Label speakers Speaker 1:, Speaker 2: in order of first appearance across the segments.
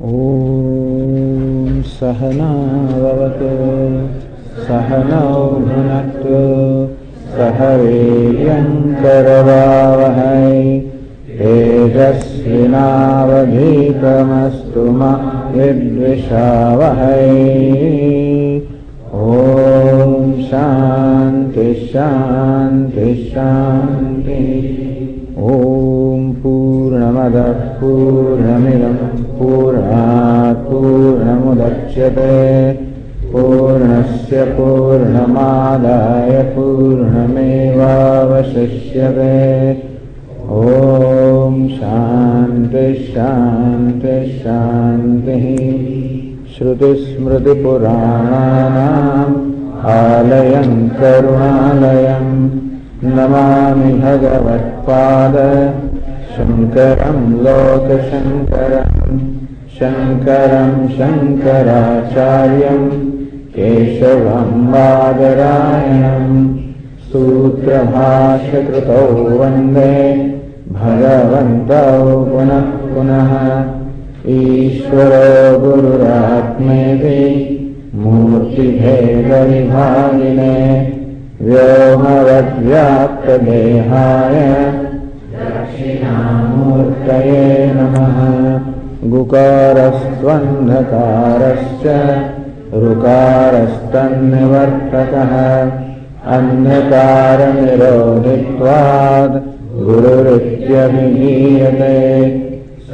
Speaker 1: Om Sahana Vavatu Sahanau Bhunaktu Sahaviryam Karavavahai Tejasvinavadhitamastu ma vidvishavahai. Om Shanti Shanti Shanti. Om Purnamada Purnamidam Purnat Purnamudachyate Purnasya Purnamadaya Purnamevavashishyate. Om Shanti Shanti Shanti. Shruti Smriti Puranam Alayam Karunalayam Namami Bhagavad Pada Shankaram Lokashankaram Shankaram Shankaracharyam Keshavam Badarayanam Sutra Bhashya Krutau Vande Bhagavantau Punah Punaha Ishvaro Gururatmeti Murti Bheda Vibhagine Vyomavad-vyapta Dehaya Dakshinamurtaye Namaha. Gukarastvandhakarascha Rukarastanivartakaha Andhakaranirodhitvad Gururityaभिधीयते.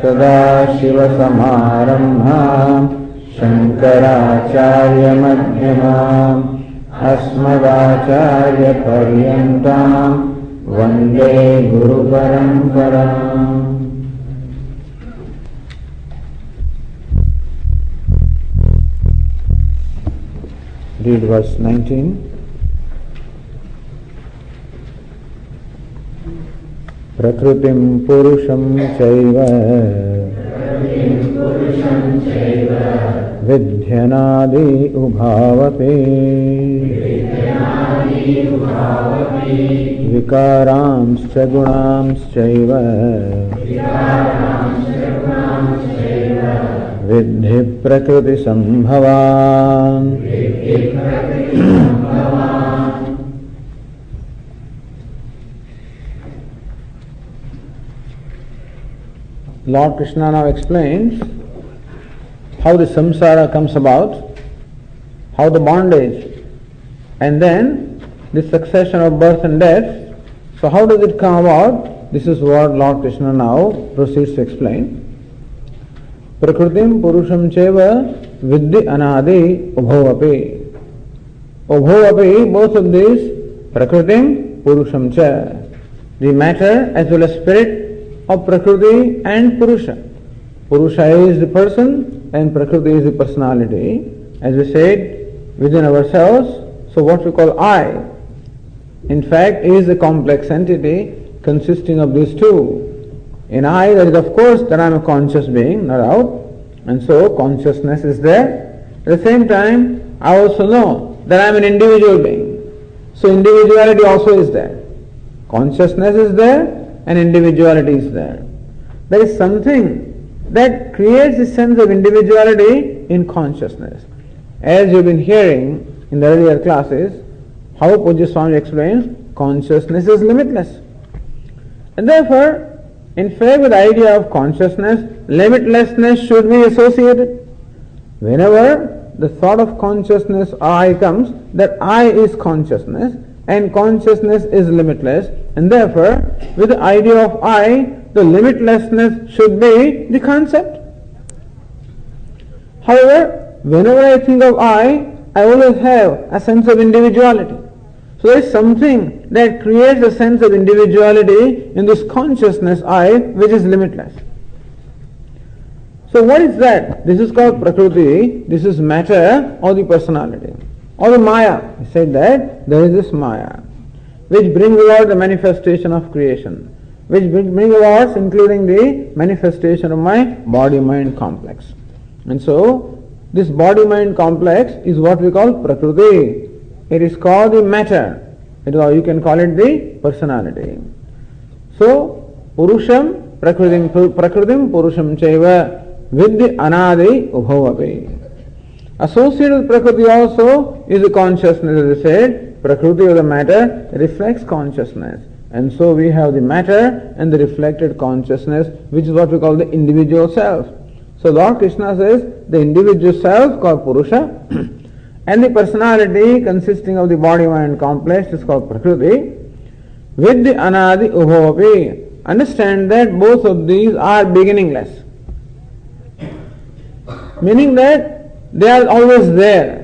Speaker 1: Sadashivasamarambham Shankaracharya-madhyamam Asmadacharya-paryantam Vande Guru-paramparam. Read verse 19. Prakritim purusham chaiva vidhyanadi ubhavapi vikaramscha gunamschaiva vidhi prakriti sambhavan. Lord Krishna now explains how the samsara comes about, how the bondage, and then the succession of birth and death. So how does it come about? This is what Lord Krishna now proceeds to explain. Prakritim purusham cheva vidhi anadi ubhavapi. Ubhavapi, both of these, prakritim purusham cha, the matter as well as spirit of Prakriti and Purusha. Purusha is the person and Prakriti is the personality. As we said, within ourselves, so what we call I, in fact, is a complex entity consisting of these two. In I, there is of course that I am a conscious being, no doubt, and so consciousness is there. At the same time, I also know that I am an individual being. So individuality also is there. Consciousness is there, and individuality is there. There is something that creates a sense of individuality in consciousness. As you've been hearing in the earlier classes, how Pujya Swami explains, consciousness is limitless. And therefore, in fact, with the idea of consciousness, limitlessness should be associated. Whenever the thought of consciousness I comes, that I is consciousness, and consciousness is limitless, and therefore, with the idea of I, the limitlessness should be the concept. However, whenever I think of I always have a sense of individuality. So there is something that creates a sense of individuality in this consciousness I, which is limitless. So what is that? This is called Prakriti, this is matter or the personality. Or the Maya. He said that there is this Maya, which brings about the manifestation of creation, which brings about including the manifestation of my body-mind complex. And so, this body-mind complex is what we call Prakriti. It is called the matter. You can call it the personality. So, Purusham, Prakritim Purusham Chaiva, with the anadi ubhavapi. Associated with Prakriti also is the consciousness, as I said. Prakriti of the matter reflects consciousness. And so we have the matter and the reflected consciousness, which is what we call the individual self. So Lord Krishna says the individual self called Purusha and the personality consisting of the body, mind complex is called Prakriti. With the anadi ubhavapi, understand that both of these are beginningless. Meaning that they are always there.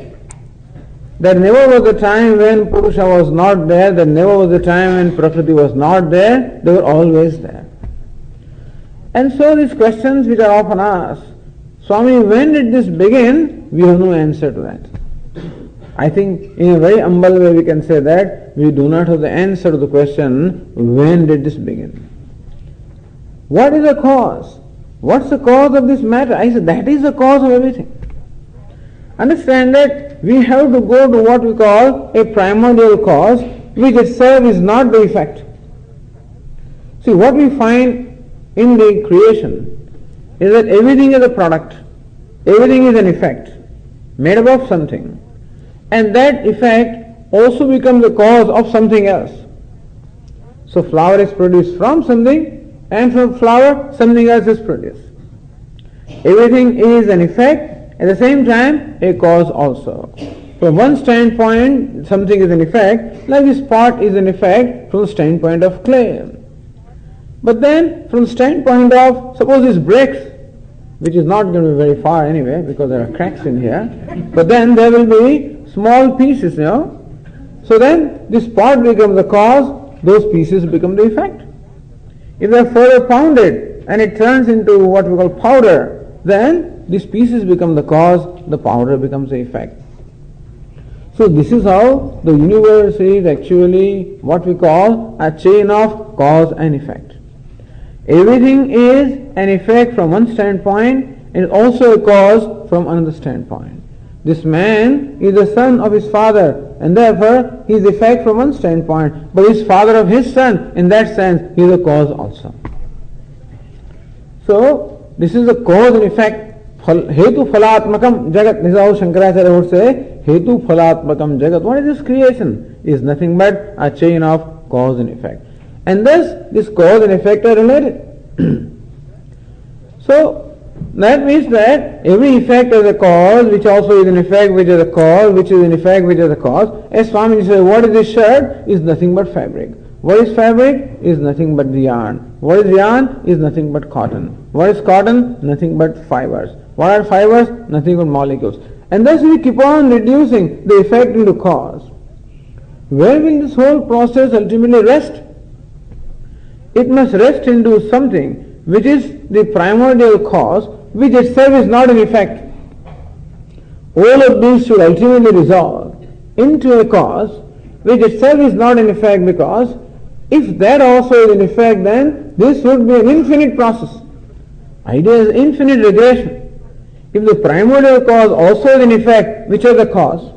Speaker 1: There never was a time when Purusha was not there, there never was a time when Prakriti was not there, they were always there. And so these questions which are often asked, Swami, when did this begin? We have no answer to that. I think in a very humble way we can say that we do not have the answer to the question, when did this begin? What is the cause? What's the cause of this matter? I said, that is the cause of everything. Understand that we have to go to what we call a primordial cause, which itself is not the effect. See, what we find in the creation is that everything is a product, everything is an effect, made up of something, and that effect also becomes the cause of something else. So flower is produced from something, and from flower something else is produced. Everything is an effect, at the same time a cause also. From one standpoint something is an effect, like this pot is an effect from the standpoint of clay. But then from the standpoint of, suppose this breaks, which is not going to be very far anyway because there are cracks in here, but then there will be small pieces, So then this pot becomes the cause, those pieces become the effect. If they are further pounded and it turns into what we call powder, then these pieces become the cause, the powder becomes the effect. So this is how the universe is actually what we call a chain of cause and effect. Everything is an effect from one standpoint and also a cause from another standpoint. This man is the son of his father and therefore he is the effect from one standpoint, but he is father of his son, in that sense he is a cause also. So this is the cause and effect. Hetu phalatmakam jagat. This is how Shankaracharya would say, Hetu phalatmakam jagat. What is this creation? It is nothing but a chain of cause and effect. And thus this cause and effect are related. So that means that every effect is a cause, which also is an effect, which is a cause, which is an effect, which is a cause. As Swami says, what is this shirt? Is nothing but fabric. What is fabric? Is nothing but the yarn. What is yarn? Is nothing but cotton. What is cotton? Nothing but fibers. What are fibers? Nothing but molecules. And thus we keep on reducing the effect into cause. Where will this whole process ultimately rest? It must rest into something which is the primordial cause, which itself is not an effect. All of these should ultimately resolve into a cause which itself is not an effect, because if that also is an effect, then this would be an infinite process. Idea is infinite regression. If the primordial cause also is an effect, which is the cause,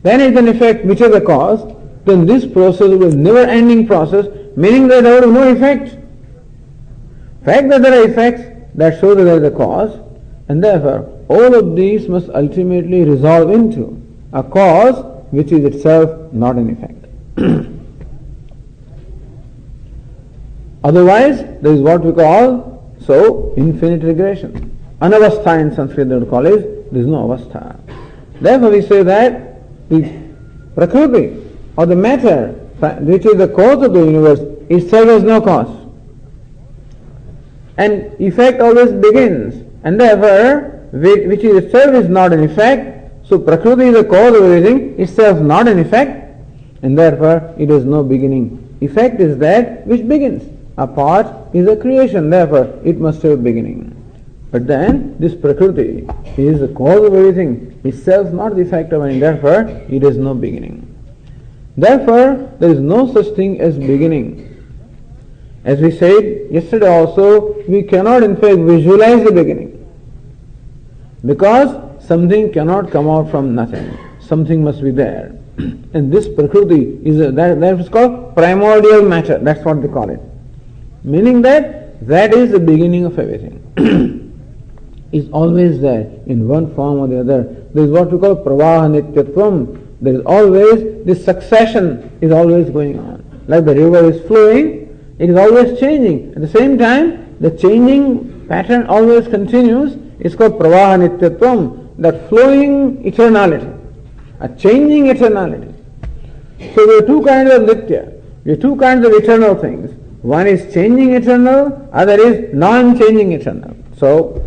Speaker 1: then it's an effect, which is the cause, then this process will be a never-ending process, meaning that there is no effect. Fact that there are effects, that shows that there is a cause, and therefore all of these must ultimately resolve into a cause which is itself not an effect. Otherwise, there is what we call infinite regression. Anavastha in Sanskrit they would call it, there is no avastha. Therefore we say that the Prakriti or the matter which is the cause of the universe itself has no cause. And effect always begins, and therefore which is itself is not an effect. So Prakriti is the cause of everything, itself not an effect, and therefore it has no beginning. Effect is that which begins. A pot is a creation, therefore it must have a beginning. But then this Prakriti is the cause of everything, itself not the effect of anything, therefore it has no beginning. Therefore there is no such thing as beginning. As we said yesterday also, we cannot in fact visualize the beginning, because something cannot come out from nothing. Something must be there. And this Prakriti is that is called primordial matter. That's what they call it. Meaning that that is the beginning of everything. Is always there in one form or the other. There is what we call pravaha nityatvam. There is always, this succession is always going on. Like the river is flowing, it is always changing. At the same time, the changing pattern always continues. It's called pravaha nityatvam, that flowing eternality, a changing eternality. So there are two kinds of nitya. There are two kinds of eternal things. One is changing eternal, other is non-changing eternal. So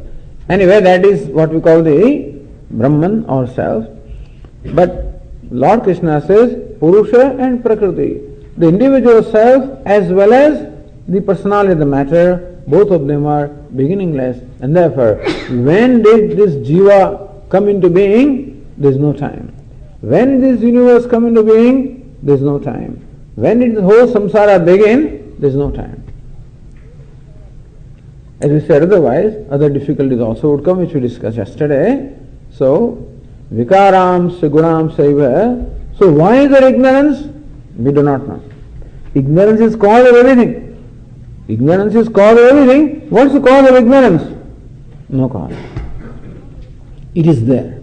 Speaker 1: anyway, that is what we call the Brahman or self. But Lord Krishna says Purusha and Prakriti. The individual self as well as the personality of the matter, both of them are beginningless. And therefore, when did this jiva come into being? There is no time. When did this universe come into being? There is no time. When did the whole samsara begin? There is no time. As we said, otherwise, other difficulties also would come, which we discussed yesterday. So, vikaram sagunam saiva. So, why is there ignorance? We do not know. Ignorance is cause of everything. Ignorance is cause of everything. What's the cause of ignorance? No cause. It is there.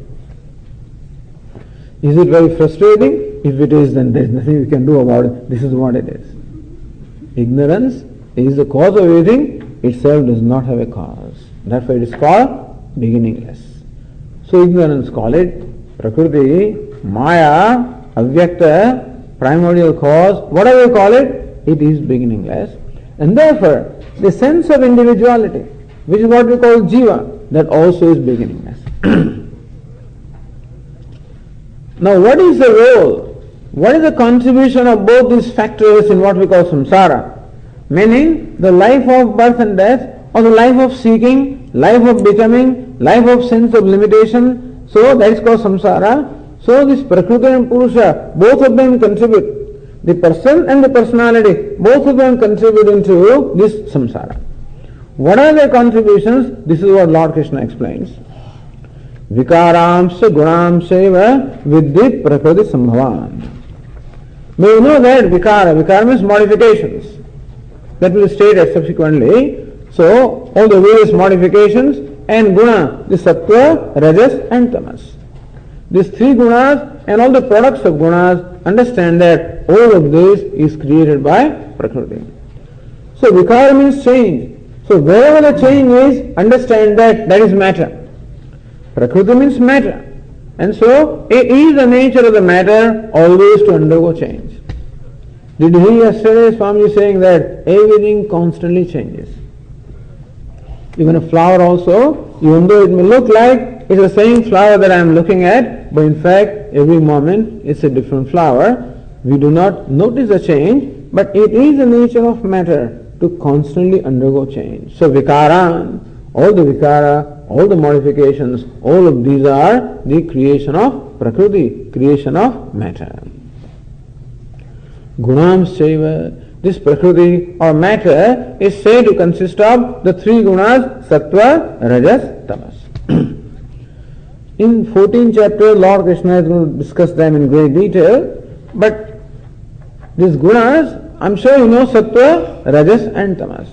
Speaker 1: Is it very frustrating? If it is, then there is nothing we can do about it. This is what it is. Ignorance is the cause of everything, itself does not have a cause. Therefore it is called beginningless. So ignorance, call it Prakriti, Maya, Avyakta, primordial cause, whatever you call it, it is beginningless. And therefore the sense of individuality, which is what we call jiva, that also is beginningless. Now what is the role? What is the contribution of both these factors in what we call samsara? Meaning the life of birth and death, or the life of seeking, life of becoming, life of sense of limitation. So that is called samsara. So this Prakriti and Purusha, both of them contribute. The person and the personality, both of them contribute into this samsara. What are their contributions? This is what Lord Krishna explains. Vikaramsa gunamsaiva viddhi prakriti sambhavan. May you know that vikara means modifications. That will state as subsequently. So, all the various modifications and guna, the sattva, rajas and tamas. These three gunas and all the products of gunas, understand that all of this is created by Prakriti. So, vikara means change. So, wherever the change is, understand that that is matter. Prakriti means matter. And so, it is the nature of the matter always to undergo change. Did you hear yesterday Swami saying that everything constantly changes? Even a flower also, even though it may look like it's the same flower that I am looking at, but in fact every moment it's a different flower. We do not notice the change, but it is the nature of matter to constantly undergo change. So vikaran, all the vikara, all the modifications, all of these are the creation of Prakriti, creation of matter. Gunam Saiva, this Prakriti or matter is said to consist of the three gunas, Sattva, Rajas, Tamas. In 14th chapter, Lord Krishna is going to discuss them in great detail, but these gunas, I'm sure you know Sattva, Rajas and Tamas.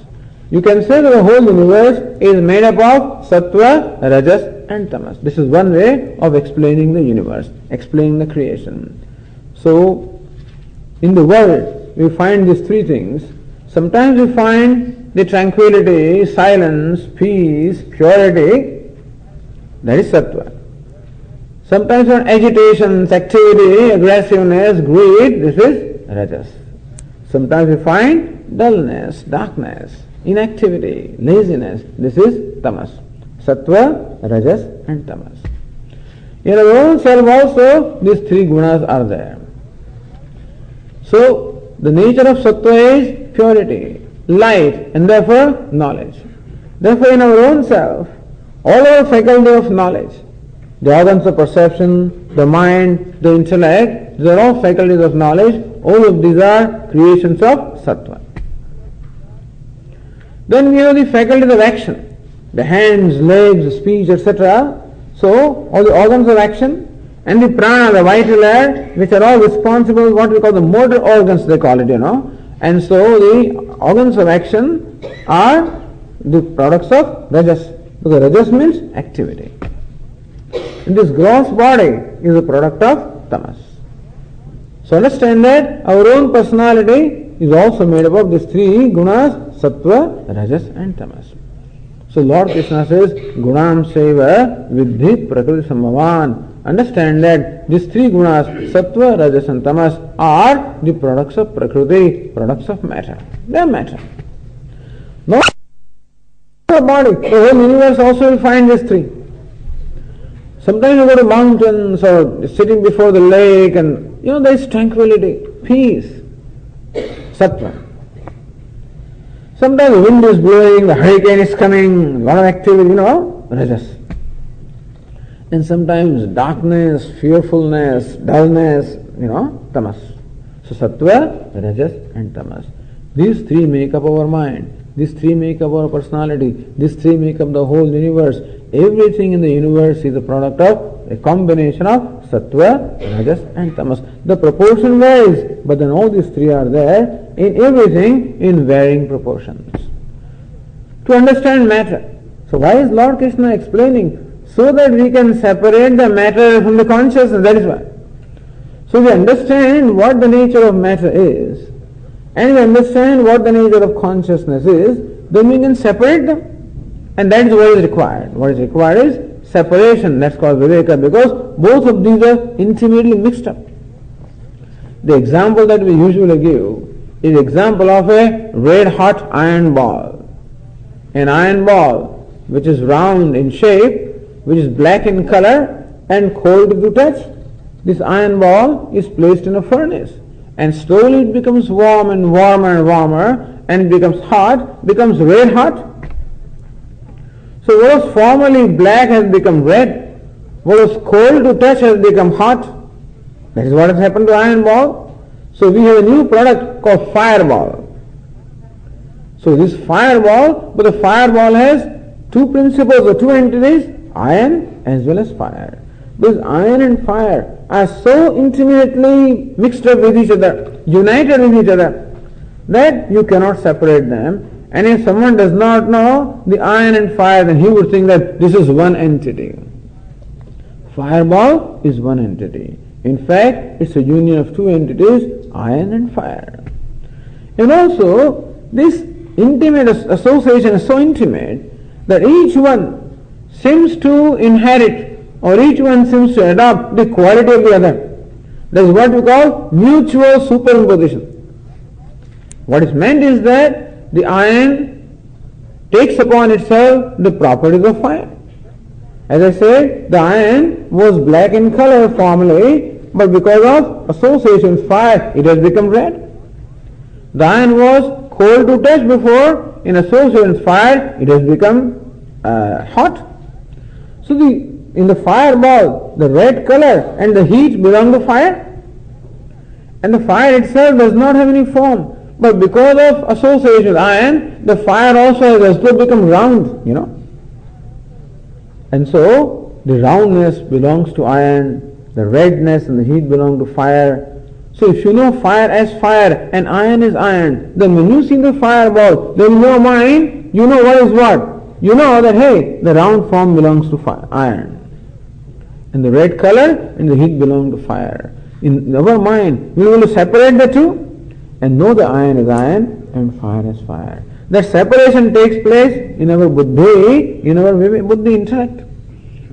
Speaker 1: You can say that the whole universe is made up of Sattva, Rajas and Tamas. This is one way of explaining the universe, explaining the creation. So, in the world, we find these three things. Sometimes we find the tranquility, silence, peace, purity, that is Sattva. Sometimes we find agitations, activity, aggressiveness, greed, this is Rajas. Sometimes we find dullness, darkness, inactivity, laziness, this is Tamas. Sattva, Rajas and Tamas. In our own self also, these three gunas are there. So, the nature of Sattva is purity, light, and therefore knowledge. Therefore, in our own self, all our faculty of knowledge, the organs of perception, the mind, the intellect, these are all faculties of knowledge. All of these are creations of Sattva. Then we have the faculties of action, the hands, legs, speech, etc. So, all the organs of action, and the prana, the vital air, which are all responsible, what we call the motor organs, they call it, And so the organs of action are the products of rajas. Because rajas means activity. And this gross body is a product of tamas. So understand that our own personality is also made up of these three gunas, sattva, rajas and tamas. So Lord Krishna says, Gunam Seva Vidhi Prakriti Sambhavan. Understand that these three gunas, sattva, rajas and tamas, are the products of prakriti, products of matter. They are matter. Not the body. The whole universe also will find these three. Sometimes you go to mountains or sitting before the lake and there is tranquility, peace, sattva. Sometimes the wind is blowing, the hurricane is coming, a lot of activity, rajas. And sometimes darkness, fearfulness, dullness, tamas. So sattva, rajas and tamas. These three make up our mind. These three make up our personality. These three make up the whole universe. Everything in the universe is a product of a combination of sattva, rajas and tamas. The proportion varies, but then all these three are there in everything in varying proportions. To understand matter. So why is Lord Krishna explaining? So that we can separate the matter from the consciousness, that is why. So we understand what the nature of matter is, and we understand what the nature of consciousness is, then we can separate them. And that is what is required. What is required is separation, that's called viveka, because both of these are intimately mixed up. The example that we usually give is example of a red hot iron ball. An iron ball which is round in shape, which is black in color and cold to touch. This iron ball is placed in a furnace and slowly it becomes warm and warmer and warmer and it becomes hot, becomes red hot. So what was formerly black has become red, what was cold to touch has become hot. That is what has happened to iron ball. So we have a new product called fireball. So this fireball, but the fireball has two principles or two entities, iron as well as fire. Because iron and fire are so intimately mixed up with each other, united with each other, that you cannot separate them. And if someone does not know the iron and fire, then he would think that this is one entity. Fireball is one entity. In fact, it's a union of two entities, iron and fire. And also, this intimate association is so intimate that each one seems to inherit or each one seems to adopt the quality of the other. That is what we call mutual superimposition. What is meant is that the iron takes upon itself the properties of fire. As I said, the iron was black in color formerly, but because of association with fire, it has become red. The iron was cold to touch before, in association with fire, it has become hot. So in the fireball, the red color and the heat belong to fire. And the fire itself does not have any form. But because of association with iron, the fire also has to become round, And so, the roundness belongs to iron, the redness and the heat belong to fire. So if you know fire as fire and iron is iron, then when you see the fireball, then in your mind, you know what is what. You know that, hey, the round form belongs to fire, iron. And the red color and the heat belong to fire. In our mind, we will separate the two and know the iron is iron and fire is fire. That separation takes place in our buddhi, in our buddhi intellect.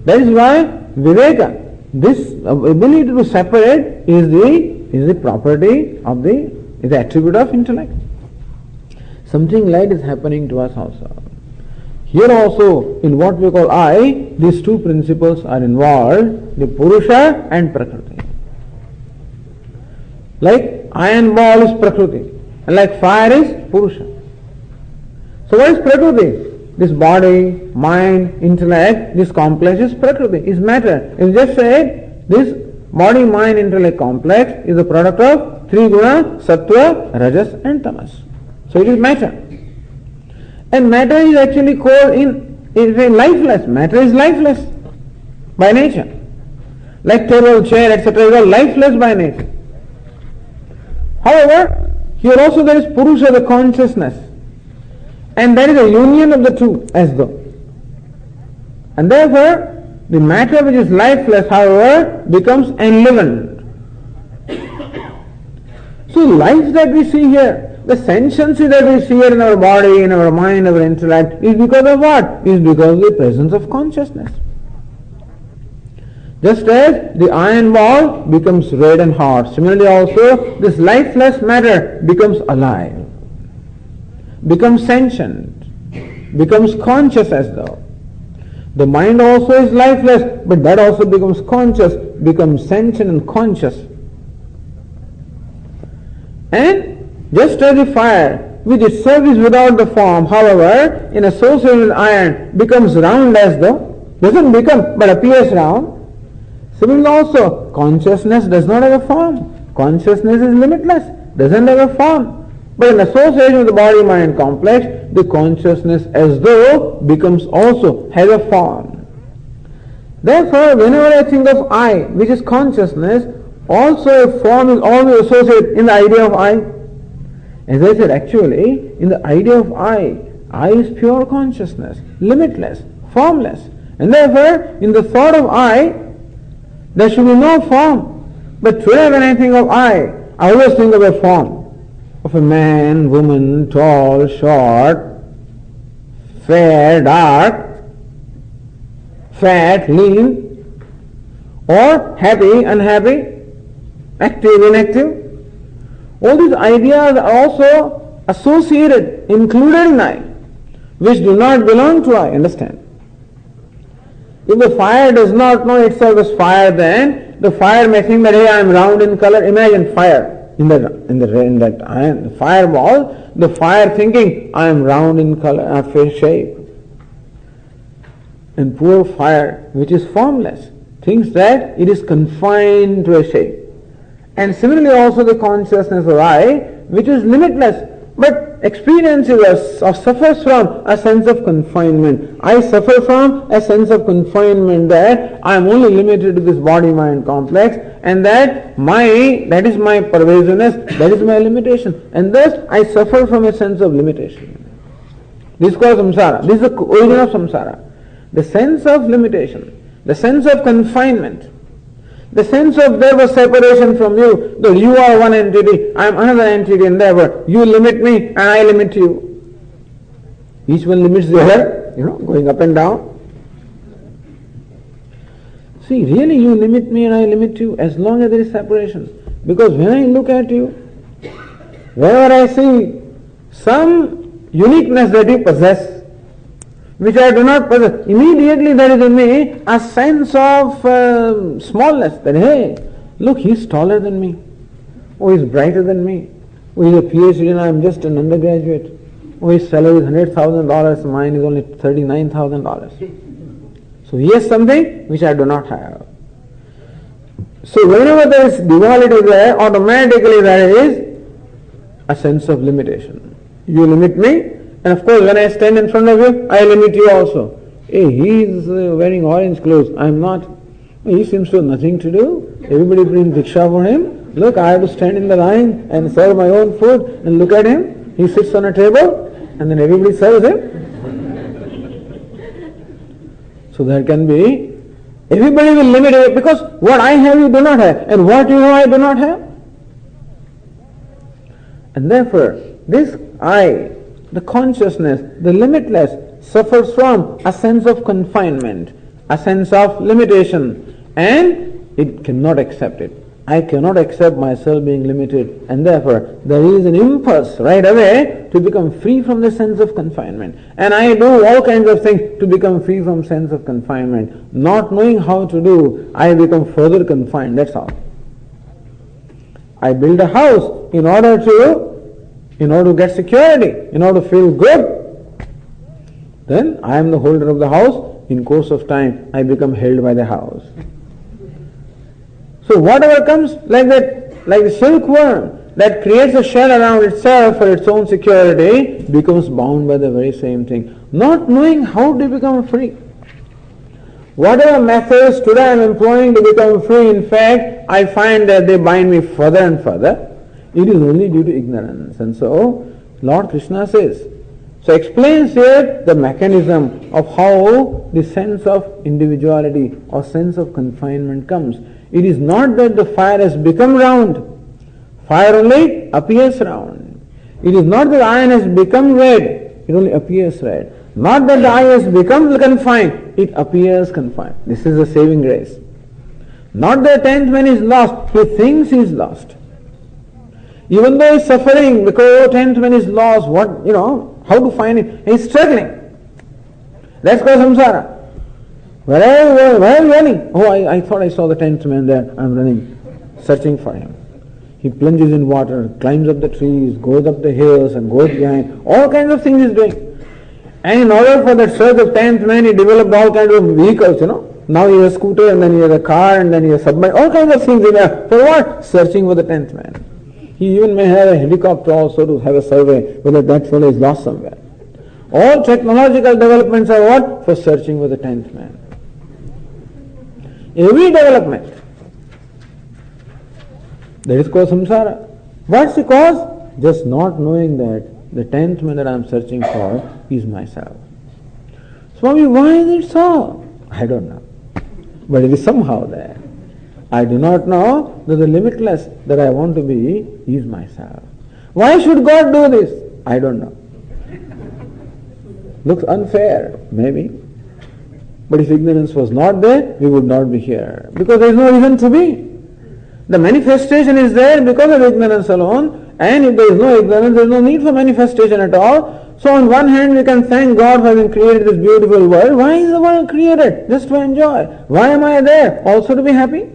Speaker 1: That is why viveka, this ability to separate is the property of is the attribute of intellect. Something like is happening to us also. Here also, in what we call I, these two principles are involved, the Purusha and Prakriti. Like iron ball is Prakriti, and like fire is Purusha. So what is Prakriti? This body, mind, intellect, this complex is Prakriti, is matter. It's just said, this body, mind, intellect complex is a product of three guna, sattva, rajas and tamas. So it is matter. And matter is actually called is lifeless. Matter is lifeless by nature. Like table, chair, etc. is all lifeless by nature. However, here also there is Purusha, the consciousness. And that is a union of the two, as though. And therefore, the matter which is lifeless, however, becomes enlivened. So life that we see here, the sentiency that we see here in our body, in our mind, our intellect, is because of what? Is because of the presence of consciousness. Just as the iron ball becomes red and hot, similarly also this lifeless matter becomes alive, becomes sentient, becomes conscious as though. The mind also is lifeless, but that also becomes conscious, becomes sentient and conscious. And just as the fire, which itself is without the form, however, in association with iron, becomes round as though, doesn't become, but appears round. Similarly also, consciousness does not have a form. Consciousness is limitless, doesn't have a form. But in association with the body-mind complex, the consciousness as though becomes also, has a form. Therefore, whenever I think of I, which is consciousness, also a form is always associated in the idea of I. As I said, actually, in the idea of I is pure consciousness, limitless, formless. And therefore, in the thought of I, there should be no form. But today when I think of I always think of a form. Of a man, woman, tall, short, fair, dark, fat, lean, or happy, unhappy, active, inactive. All these ideas are also associated, included in I, which do not belong to I, understand? If the fire does not know itself as fire, then the fire may think that, hey, I am round in color. Imagine fire. In that iron fireball, the fire thinking, I am round in color, shape. And poor fire, which is formless, thinks that it is confined to a shape. And similarly also the consciousness of I, which is limitless, but experiences or suffers from a sense of confinement. I suffer from a sense of confinement that I am only limited to this body-mind complex, and that is my pervasiveness, that is my limitation. And thus I suffer from a sense of limitation. This is called samsara. This is the origin of samsara. The sense of limitation, the sense of confinement, the sense of there was separation from you, that you are one entity, I am another entity, and therefore you limit me and I limit you. Each one limits the other, going up and down. See, really you limit me and I limit you as long as there is separation. Because when I look at you, whenever I see some uniqueness that you possess, which I do not possess, immediately there is in me a sense of smallness, that hey, look, he's taller than me, or he's brighter than me, or he's a PhD and I am just an undergraduate, or his salary is $100,000, mine is only $39,000. So he has something which I do not have. So whenever there is duality there, automatically there is a sense of limitation. You limit me, and of course when I stand in front of you, I limit you also. Hey, he is wearing orange clothes, I am not. He seems to have nothing to do. Everybody brings diksha for him. Look, I have to stand in the line and serve my own food, and look at him. He sits on a table and then everybody serves him. So there can be, everybody will limit it, because what I have you do not have, and what you have I do not have. And therefore, this I, the consciousness, the limitless, suffers from a sense of confinement, a sense of limitation, and it cannot accept it. I cannot accept myself being limited, and therefore there is an impulse right away to become free from the sense of confinement. And I do all kinds of things to become free from sense of confinement. Not knowing how to do, I become further confined, that's all. I build a house in order to get security, in order to feel good. Then I am the holder of the house. In course of time, I become held by the house. So whatever comes like that, like the silkworm that creates a shell around itself for its own security, becomes bound by the very same thing. Not knowing how to become free. Whatever methods today I am employing to become free, in fact, I find that they bind me further and further. It is only due to ignorance. And so, Lord Krishna says, So explains here the mechanism of how the sense of individuality or sense of confinement comes. It is not that the fire has become round. Fire only appears round. It is not that iron has become red. It only appears red. Not that the eye has become confined. It appears confined. This is the saving grace. Not that 10th man is lost. He thinks he is lost. Even though he is suffering because 10th man is lost, how to find it? He is struggling. That's called samsara. Where are you running? Oh, I thought I saw the 10th man there. I am running, searching for him. He plunges in water, climbs up the trees, goes up the hills and goes behind. All kinds of things he is doing. And in order for that search of 10th man, he developed all kinds of vehicles, Now he has a scooter and then he has a car and then he has a submarine. All kinds of things in there. For what? Searching for the 10th man. He even may have a helicopter also to have a survey whether that fellow is lost somewhere. All technological developments are what? For searching for the 10th man. Every development. That is called samsara. What's the cause? Just not knowing that the 10th man that I am searching for is myself. Swami, why is it so? I don't know. But it is somehow there. I do not know that the limitless that I want to be is myself. Why should God do this? I don't know. Looks unfair, maybe. But if ignorance was not there, we would not be here. Because there is no reason to be. The manifestation is there because of ignorance alone. And if there is no ignorance, there is no need for manifestation at all. So on one hand, we can thank God for having created this beautiful world. Why is the world created? Just to enjoy. Why am I there? Also to be happy?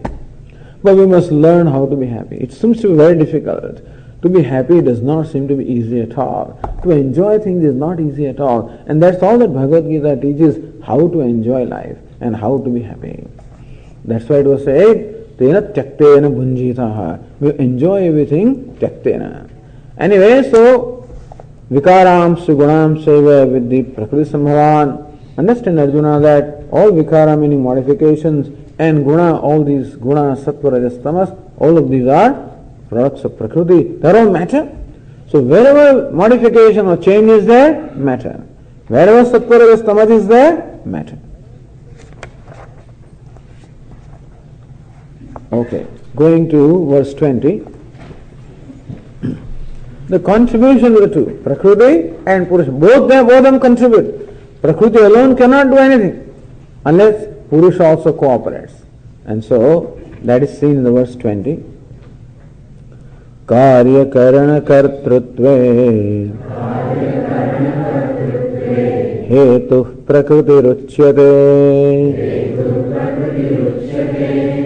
Speaker 1: But we must learn how to be happy. It seems to be very difficult. To be happy does not seem to be easy at all. To enjoy things is not easy at all. And that's all that Bhagavad Gītā teaches, how to enjoy life and how to be happy. That's why it was said, Tena tyaktena bhunjitaha. We enjoy everything tyaktena. Anyway, so vikaram sugunam seva vidhi prakriti sambhavan. Understand, Arjuna, that all vikara meaning modifications and guna, all these guna, sattva, rajas, tamas, all of these are products of prakriti. They are all matter. So wherever modification or change is there, matter. Wherever sattva, rajas, tamas is there, matter. Okay, going to verse 20. The contribution of the two, Prakriti and Purusha, both of them contribute. Prakriti alone cannot do anything unless Purusha also cooperates. And so, that is seen in the verse 20. Karya karana kartrutve hetu prakriti ruchyate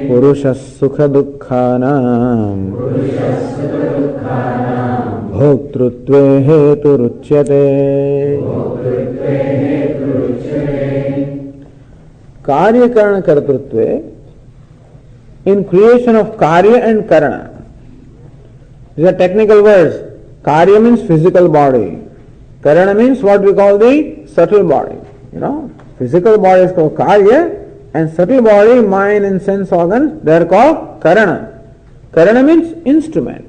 Speaker 1: Purusha sukha dukkhanam bhoktrutve hetu ruchyate. Karya karana kartrutve, in creation of karya and karana. These are technical words. Karya means physical body. Karana means what we call the subtle body. Physical body is called karya, and subtle body, mind and sense organs, they are called karana. Karana means instrument.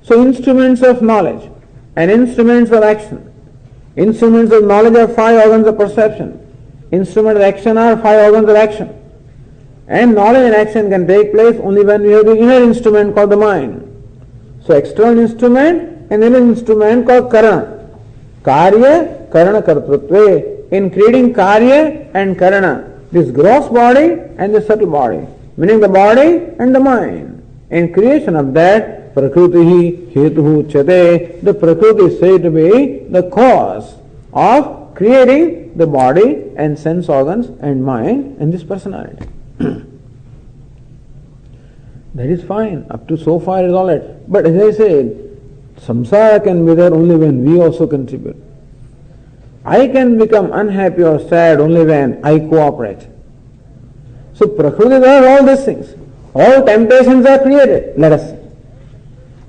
Speaker 1: So instruments of knowledge and instruments of action. Instruments of knowledge are 5 organs of perception. Instruments of action are 5 organs of action. And knowledge and action can take place only when we have the inner instrument called the mind. So external instrument and inner instrument called karana. Karya, karana kartrutve. In creating karya and karana, this gross body and the subtle body, meaning the body and the mind. In creation of that, prakriti hetuhu chate, the prakriti is said to be the cause of creating the body and sense organs and mind and this personality. That is fine. Up to so far is all right. But as I said, samsara can be there only when we also contribute. I can become unhappy or sad only when I cooperate. So prakriti, there are all these things. All temptations are created. Let us see.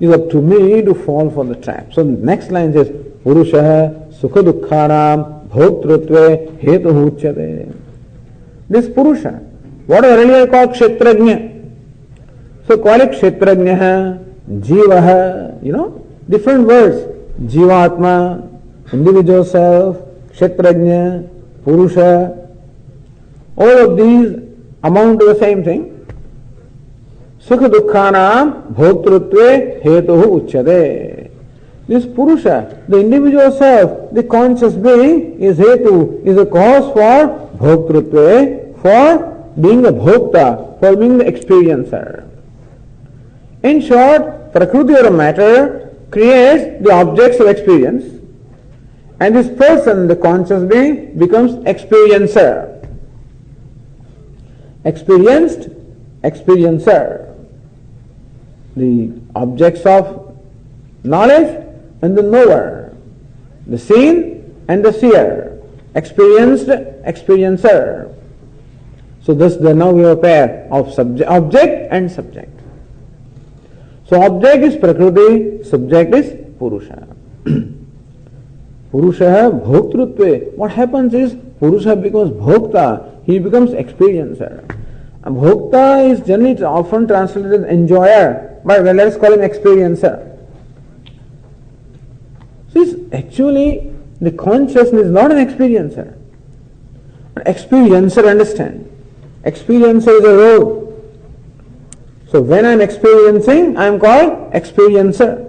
Speaker 1: It is up to me to fall for the trap. So next line says, Purusha sukha dukkhanam bhoktrutve hetuhu uchyate. This Purusha, what was earlier called kshetrajna. So call it kshetrajna, jivaha, different words. Jivatma, individual self, Kshetrajna, Purusha, all of these amount to the same thing. Sukha dukkhanam bhoktrutve hetuhu uchyate. This Purusha, the individual self, the conscious being, is hetu, is a cause for bhoktrutve, for being a bhokta, for being the experiencer. In short, Prakriti or matter creates the objects of experience, and this person, the conscious being, becomes experiencer. Experienced, experiencer. The objects of knowledge and the knower. The seen and the seer. Experienced, experiencer. So thus now we have a pair of object and subject. So object is Prakriti, subject is Purusha. Purusha bhoktrutve. What happens is Purusha becomes bhokta, he becomes experiencer. A bhokta is generally often translated as enjoyer, but let's call him experiencer. So actually the consciousness is not an experiencer. An experiencer, understand. Experiencer is a road. So when I am experiencing, I am called experiencer.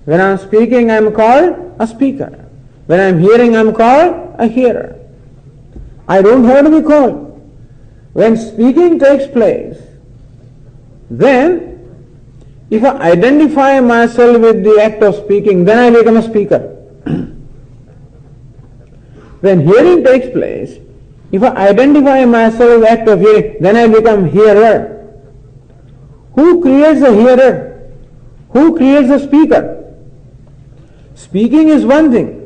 Speaker 1: When I am speaking, I am called a speaker. When I am hearing, I am called a hearer. I don't have to be called. When speaking takes place, then if I identify myself with the act of speaking, then I become a speaker. When hearing takes place, if I identify myself with the act of hearing, then I become hearer. Who creates the hearer? Who creates the speaker? Speaking is one thing.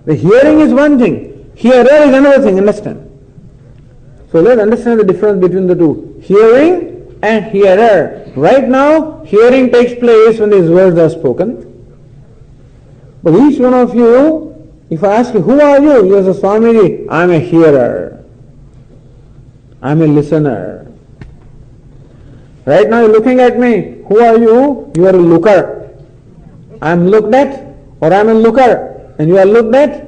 Speaker 1: The hearing is one thing. Hearer is another thing, understand? So let's understand the difference between the two. Hearing and hearer. Right now, hearing takes place when these words are spoken. But each one of you, if I ask you, who are you? You say, Swamiji, I am a hearer. I am a listener. Right now you're looking at me. Who are you? You are a looker. I am looked at, or I am a looker, and you are looked at.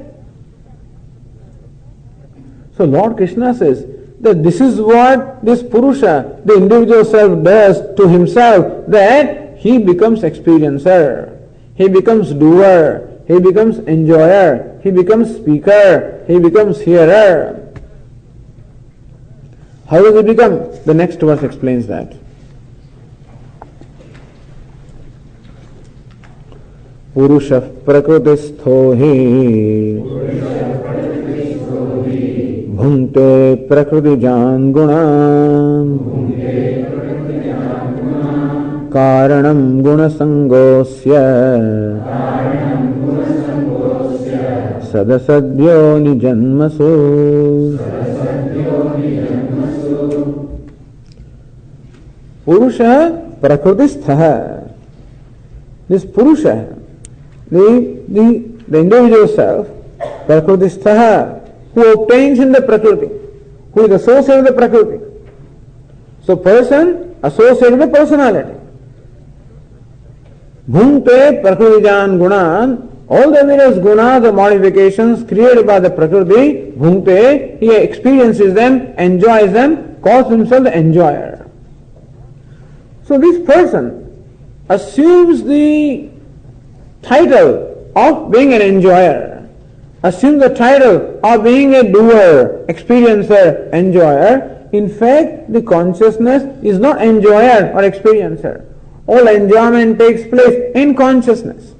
Speaker 1: So Lord Krishna says that this is what this Purusha, the individual self, does to himself, that he becomes experiencer, he becomes doer, he becomes enjoyer, he becomes speaker, he becomes hearer. How does he become? The next verse explains that. Purusha prakrutistho hi bhunte prakrutijan gunan karanam gunasangosya sadasadyo nijanmasu. Purusha prakrutistha. This Purusha, the individual self, prakrutistha, who obtains in the Prakriti, who is associated with the Prakriti. So person associated with the personality. Bhunte prakritijan gunan, all the various gunas, the modifications created by the Prakriti, bhunte, he experiences them, enjoys them, calls himself the enjoyer. So this person assumes the title of being an enjoyer, assumes the title of being a doer, experiencer, enjoyer. In fact, the consciousness is not enjoyer or experiencer. All enjoyment takes place in consciousness.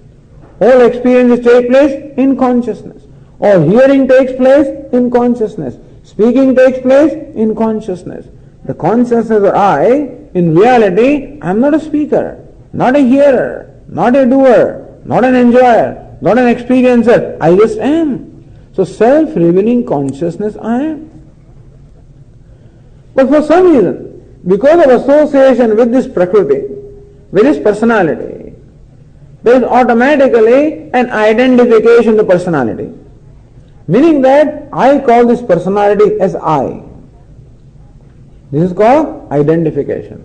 Speaker 1: All experiences take place in consciousness. All hearing takes place in consciousness. Speaking takes place in consciousness. The consciousness or I, in reality, I am not a speaker, not a hearer, not a doer, not an enjoyer, not an experiencer. I just am. So self-revealing consciousness I am. But for some reason, because of association with this Prakriti, with this personality, there is automatically an identification to personality. Meaning that I call this personality as I. This is called identification.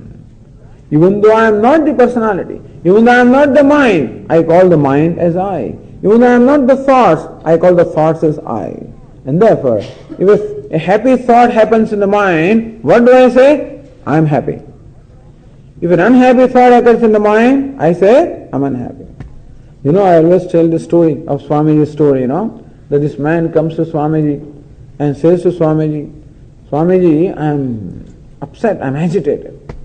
Speaker 1: Even though I am not the personality, even though I am not the mind, I call the mind as I. Even though I am not the thoughts, I call the thoughts as I. And therefore, if a happy thought happens in the mind, what do I say? I am happy. If an unhappy thought occurs in the mind, I say, I am unhappy. I always tell the story of Swamiji's story, that this man comes to Swamiji and says to Swamiji, Swamiji, I am upset, I am agitated.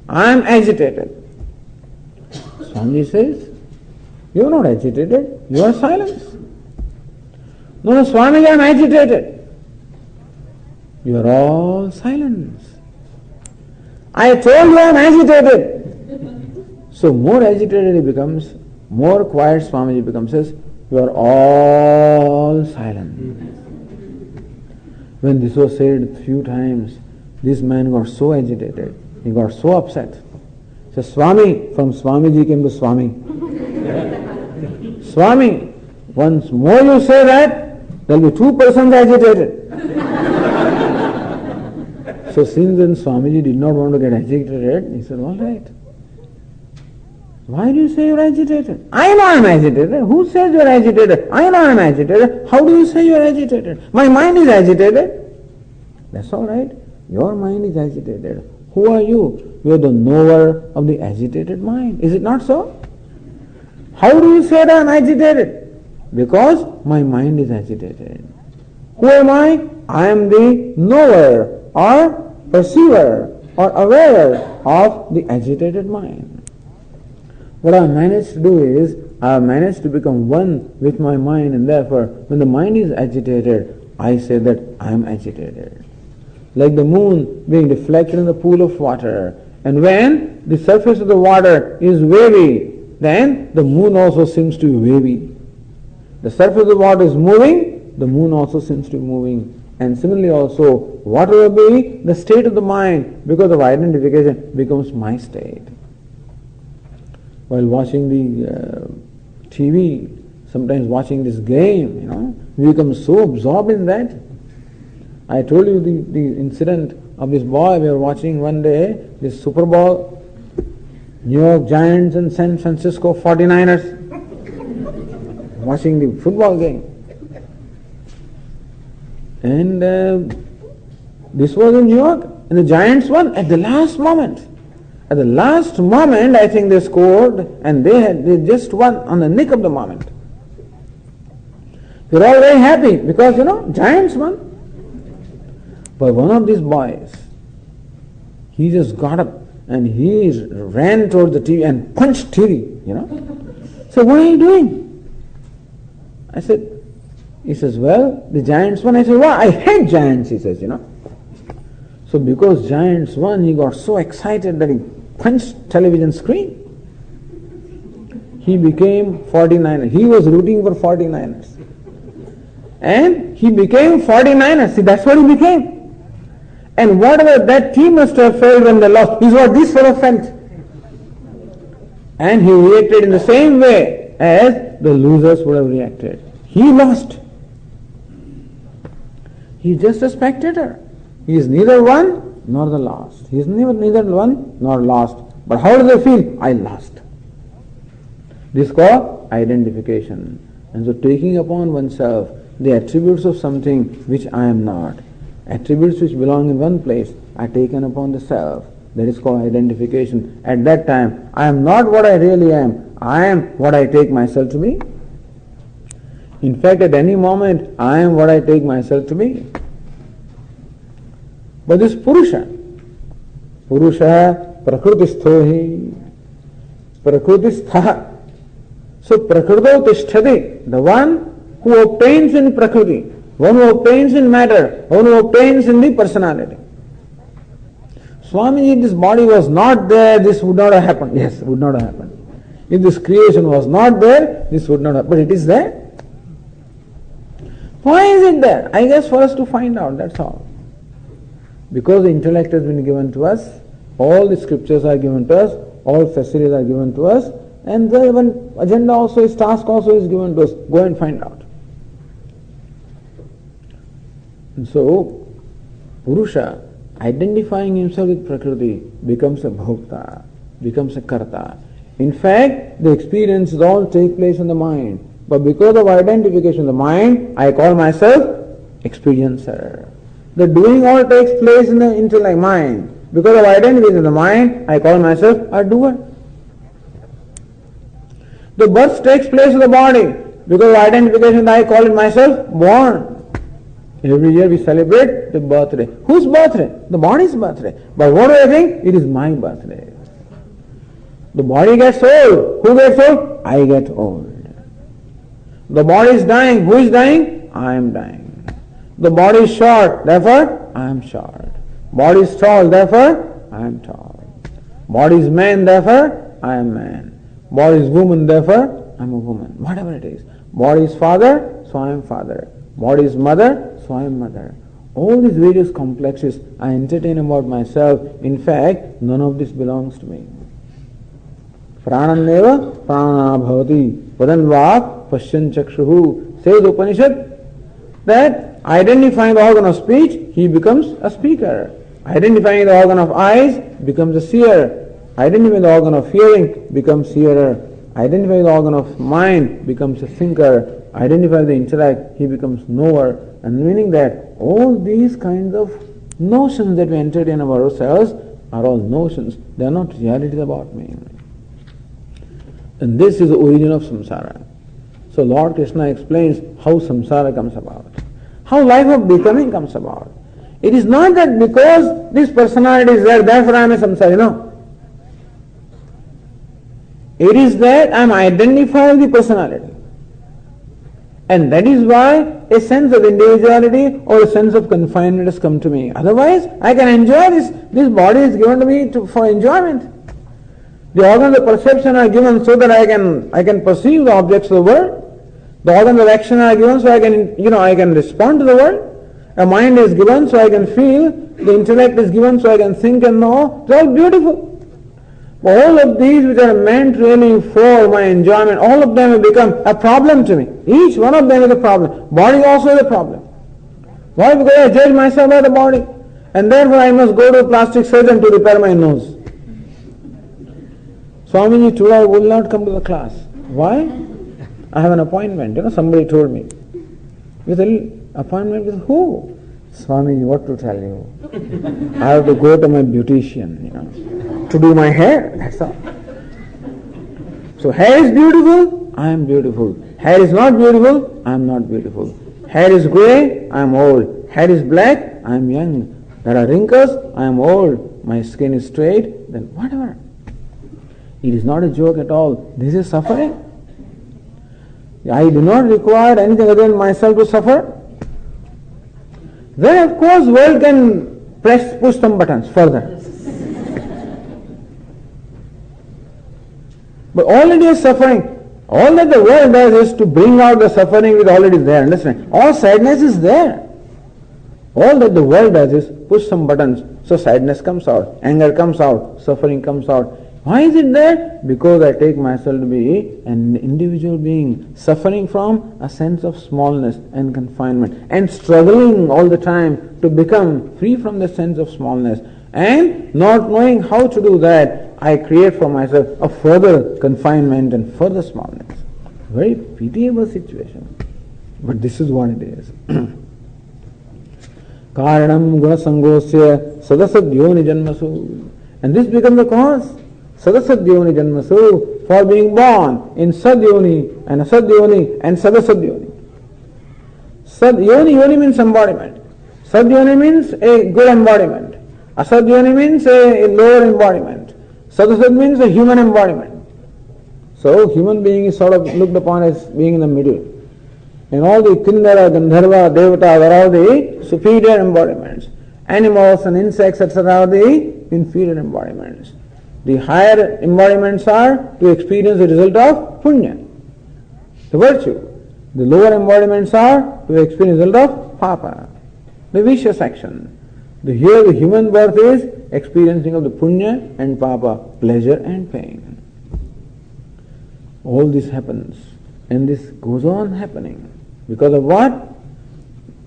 Speaker 1: I am agitated. Swamiji says, you are not agitated, you are silence. No, Swamiji, I am agitated. You are all silence. I told you I am agitated. So more agitated he becomes, more quiet Swamiji becomes, says, you are all silent. When this was said a few times, this man got so agitated, he got so upset. So Swami, from Swamiji came to Swami. Swami, once more you say that, there will be 2 persons agitated. So since then Swamiji did not want to get agitated, he said, all right. Why do you say you are agitated? I know I am agitated. Who says you are agitated? I know I am agitated. How do you say you are agitated? My mind is agitated. That's all right. Your mind is agitated. Who are you? You are the knower of the agitated mind. Is it not so? How do you say that I am agitated? Because my mind is agitated. Who am I? I am the knower or perceiver or aware of the agitated mind. What I have managed to do is, I have managed to become one with my mind, and therefore when the mind is agitated, I say that I am agitated. Like the moon being reflected in the pool of water, and when the surface of the water is wavy, then the moon also seems to be wavy. The surface of the water is moving, the moon also seems to be moving. And similarly also, whatever be the state of the mind, because of identification, becomes my state. While watching the TV, sometimes watching this game, we become so absorbed in that. I told you the incident of this boy. We were watching one day this Super Bowl, New York Giants and San Francisco 49ers, watching the football game. And this was in New York, and the Giants won at the last moment. At the last moment, I think they scored, and they just won on the nick of the moment. They were all very happy because, Giants won. But one of these boys, he just got up and he ran towards the TV and punched TV, So what are you doing? I said, he says, well, the Giants won. I said, well, I hate Giants, he says, So because Giants won, he got so excited that he punched television screen. He became 49er. He was rooting for 49ers. And he became 49ers. See, that's what he became. And whatever that team must have felt when they lost is what this fellow felt. And he reacted in the same way as the losers would have reacted. He lost. He is just a spectator. He is neither one nor the lost. He is neither one nor lost. But how do they feel? I lost. This is called identification. And so taking upon oneself the attributes of something which I am not, attributes which belong in one place are taken upon the self. That is called identification. At that time, I am not what I really am. I am what I take myself to be. In fact, at any moment, I am what I take myself to be. But this Purusha prakrutistho hi, prakrutistha. So prakrito tishtati, the one who obtains in prakriti, one who obtains in matter, one who obtains in the personality. Swamiji, this body was not there, this would not have happened. Yes, would not have happened. If this creation was not there, this would not have, but it is there. Why is it there? I guess for us to find out, that's all. Because the intellect has been given to us, all the scriptures are given to us, all facilities are given to us, and the even agenda also is, task also is given to us. Go and find out. And so, Purusha, identifying himself with Prakriti, becomes a bhokta, becomes a karta. In fact, the experiences all take place in the mind. But because of identification in the mind, I call myself experiencer. The doing all takes place in the intellect mind. Because of identification in the mind, I call myself a doer. The birth takes place in the body. Because of identification, I call it myself born. Every year we celebrate the birthday. Whose birthday? The body's birthday. But what do I think? It is my birthday. The body gets old. Who gets old? I get old. The body is dying. Who is dying? I am dying. The body is short. Therefore, I am short. Body is tall. Therefore, I am tall. Body is man. Therefore, I am man. Body is woman. Therefore, I am a woman. Whatever it is. Body is father. So I am father. Body is mother. So I am mother. All these various complexes I entertain about myself. In fact, none of this belongs to me. Prananeva prana bhavati vadanvak pashyan chakshuhu. Says the Upanishad that identifying the organ of speech, he becomes a speaker. Identifying the organ of eyes, becomes a seer. Identifying the organ of hearing, becomes hearer. Identifying the organ of mind, becomes a thinker. Identifying the intellect, he becomes knower. And meaning that all these kinds of notions that we entertain about ourselves are all notions. They are not realities about me. And this is the origin of samsara. So Lord Krishna explains how samsara comes about, how life of becoming comes about. It is not that because this personality is there, therefore I am a samsari. No. It is that I am identifying the personality. And that is why a sense of individuality or a sense of confinement has come to me. Otherwise, I can enjoy this. This body is given to me for enjoyment. The organs of perception are given so that I can perceive the objects of the world. The organs of action are given so I can respond to the world. A mind is given so I can feel. The intellect is given so I can think and know. It's all beautiful. But all of these which are meant really for my enjoyment, all of them have become a problem to me. Each one of them is a problem. Body also is a problem. Why? Because I judge myself by the body. And therefore I must go to a plastic surgeon to repair my nose. Swamiji, today I will not come to the class. Why? I have an appointment. Somebody told me. With an appointment with who? Swamiji, what to tell you? I have to go to my beautician, to do my hair. That's all. So hair is beautiful, I am beautiful. Hair is not beautiful, I am not beautiful. Hair is grey, I am old. Hair is black, I am young. There are wrinkles, I am old. My skin is straight, then whatever. It is not a joke at all. This is suffering. I do not require anything other than myself to suffer. Then of course world can push some buttons further. But already is suffering. All that the world does is to bring out the suffering which is already there. Understand? All sadness is there. All that the world does is push some buttons. So sadness comes out, anger comes out, suffering comes out. Why is it there? Because I take myself to be an individual being suffering from a sense of smallness and confinement and struggling all the time to become free from the sense of smallness. And not knowing how to do that, I create for myself a further confinement and further smallness. Very pitiable situation. But this is what it is. Karanam gunasangosya sadasadyoni janmasu. And this becomes the cause. Sadasadyoni janmasu, for being born in sadyoni and asadyoni and sadasadyoni. Yoni means embodiment. Sadyoni means a good embodiment. Asadyoni means a lower embodiment. Sadasad means a human embodiment. So human being is sort of looked upon as being in the middle. And all the Kindara, Gandharva, Devata are all the superior embodiments. Animals and insects, etc. are the inferior embodiments. The higher embodiments are to experience the result of punya, the virtue. The lower embodiments are to experience the result of papa, the vicious action. Here the human birth is experiencing of the punya and papa, pleasure and pain. All this happens, and this goes on happening. Because of what?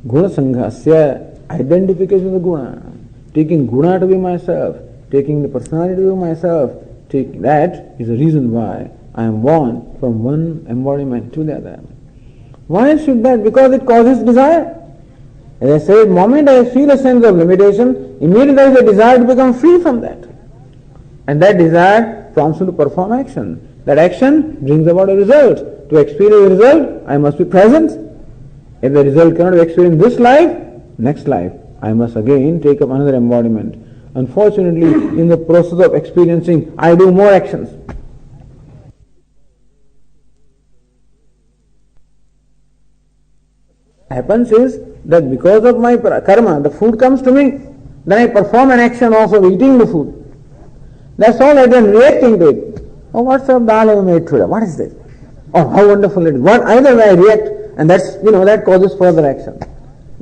Speaker 1: Guna sanghasya, identification of the guna. Taking guna to be myself, taking the personality to be myself, That is the reason why I am born from one embodiment to the other. Why should that? Because it causes desire. As I said, the moment I feel a sense of limitation, immediately there is a desire to become free from that. And that desire prompts me to perform action. That action brings about a result. To experience the result, I must be present. If the result cannot be experienced this life, next life, I must again take up another embodiment. Unfortunately, in the process of experiencing, I do more actions. What happens is that because of my karma, the food comes to me, then I perform an action also of eating the food. That's all I do, reacting to it. Oh, what sort of dal have you made today? What is this? Oh, how wonderful it is. Either way I react, and that causes further action.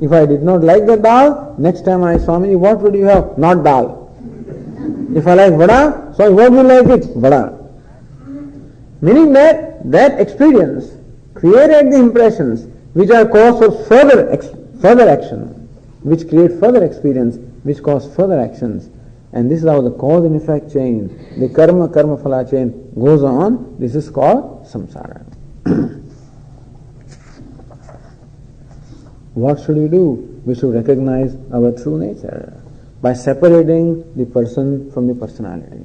Speaker 1: If I did not like the dal, next time I Swamiji, what would you have? Not dal. If I like vada, so what would you like it? Vada. Meaning that experience created the impressions which are cause for further action, which create further experience, which cause further actions. And this is how the cause and effect chain, the karma phala chain goes on. This is called samsara. What should we do? We should recognize our true nature by separating the person from the personality.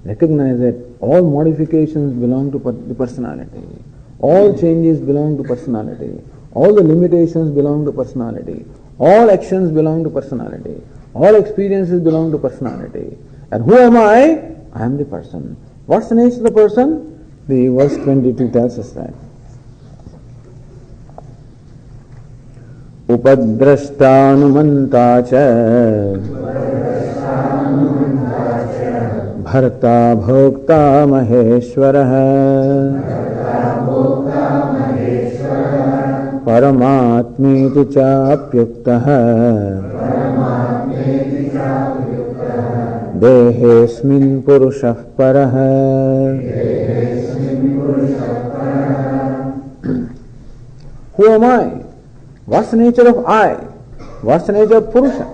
Speaker 1: Recognize that all modifications belong to the personality. All changes belong to personality. All the limitations belong to personality. All actions belong to personality. All experiences belong to personality. And who am I? I am the person. What's the nature of the person? The verse 22 tells us that. Upadrashtanumanta cha bharta bhokta maheshwarah paramatmeti chapyuktah dehesmin purushah parah. Who am I? What's the nature of I? What's the nature of Purusha?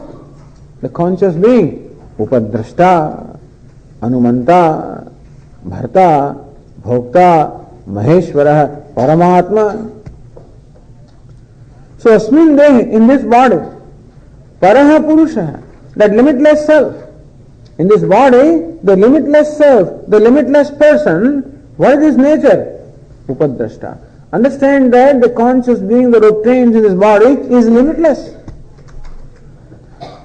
Speaker 1: The conscious being. Upadrashta, Anumanta, Bharta, Bhokta, Maheshwara, Paramatma. So Asmin Dehi, in this body, Paraha Purusha, that limitless self. In this body, the limitless self, the limitless person, what is his nature? Upadrashta. Understand that the conscious being that obtains in this body is limitless.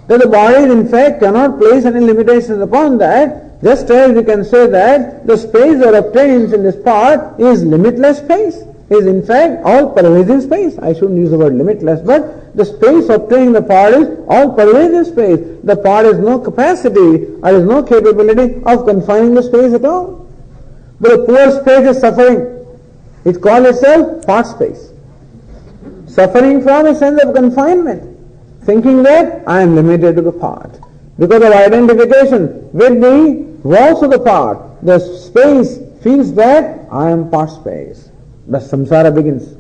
Speaker 1: That the body in fact cannot place any limitations upon that, just as we can say that the space that obtains in this part is limitless space, is in fact all pervasive space. I shouldn't use the word limitless, but the space obtaining the part is all pervasive space. The part has no capacity or has no capability of confining the space at all. But the poor space is suffering. It calls itself part space. Suffering from a sense of confinement, thinking that I am limited to the part. Because of identification with the walls of the part, the space feels that I am part space. The samsara begins.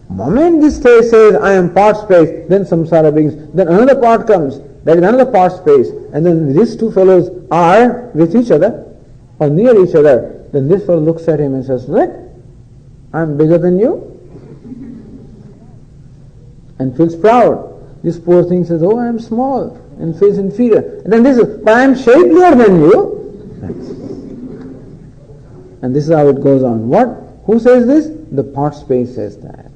Speaker 1: Moment this space says I am part space, then samsara begins. Then another part comes, that is another part space, and then these two fellows are with each other or near each other. Then this fellow looks at him and says, look, I am bigger than you, and feels proud. This poor thing says, oh, I am small, and feels inferior. And then this is, but I am shapelier than you. And this is how it goes on. What? Who says this? The part space says that.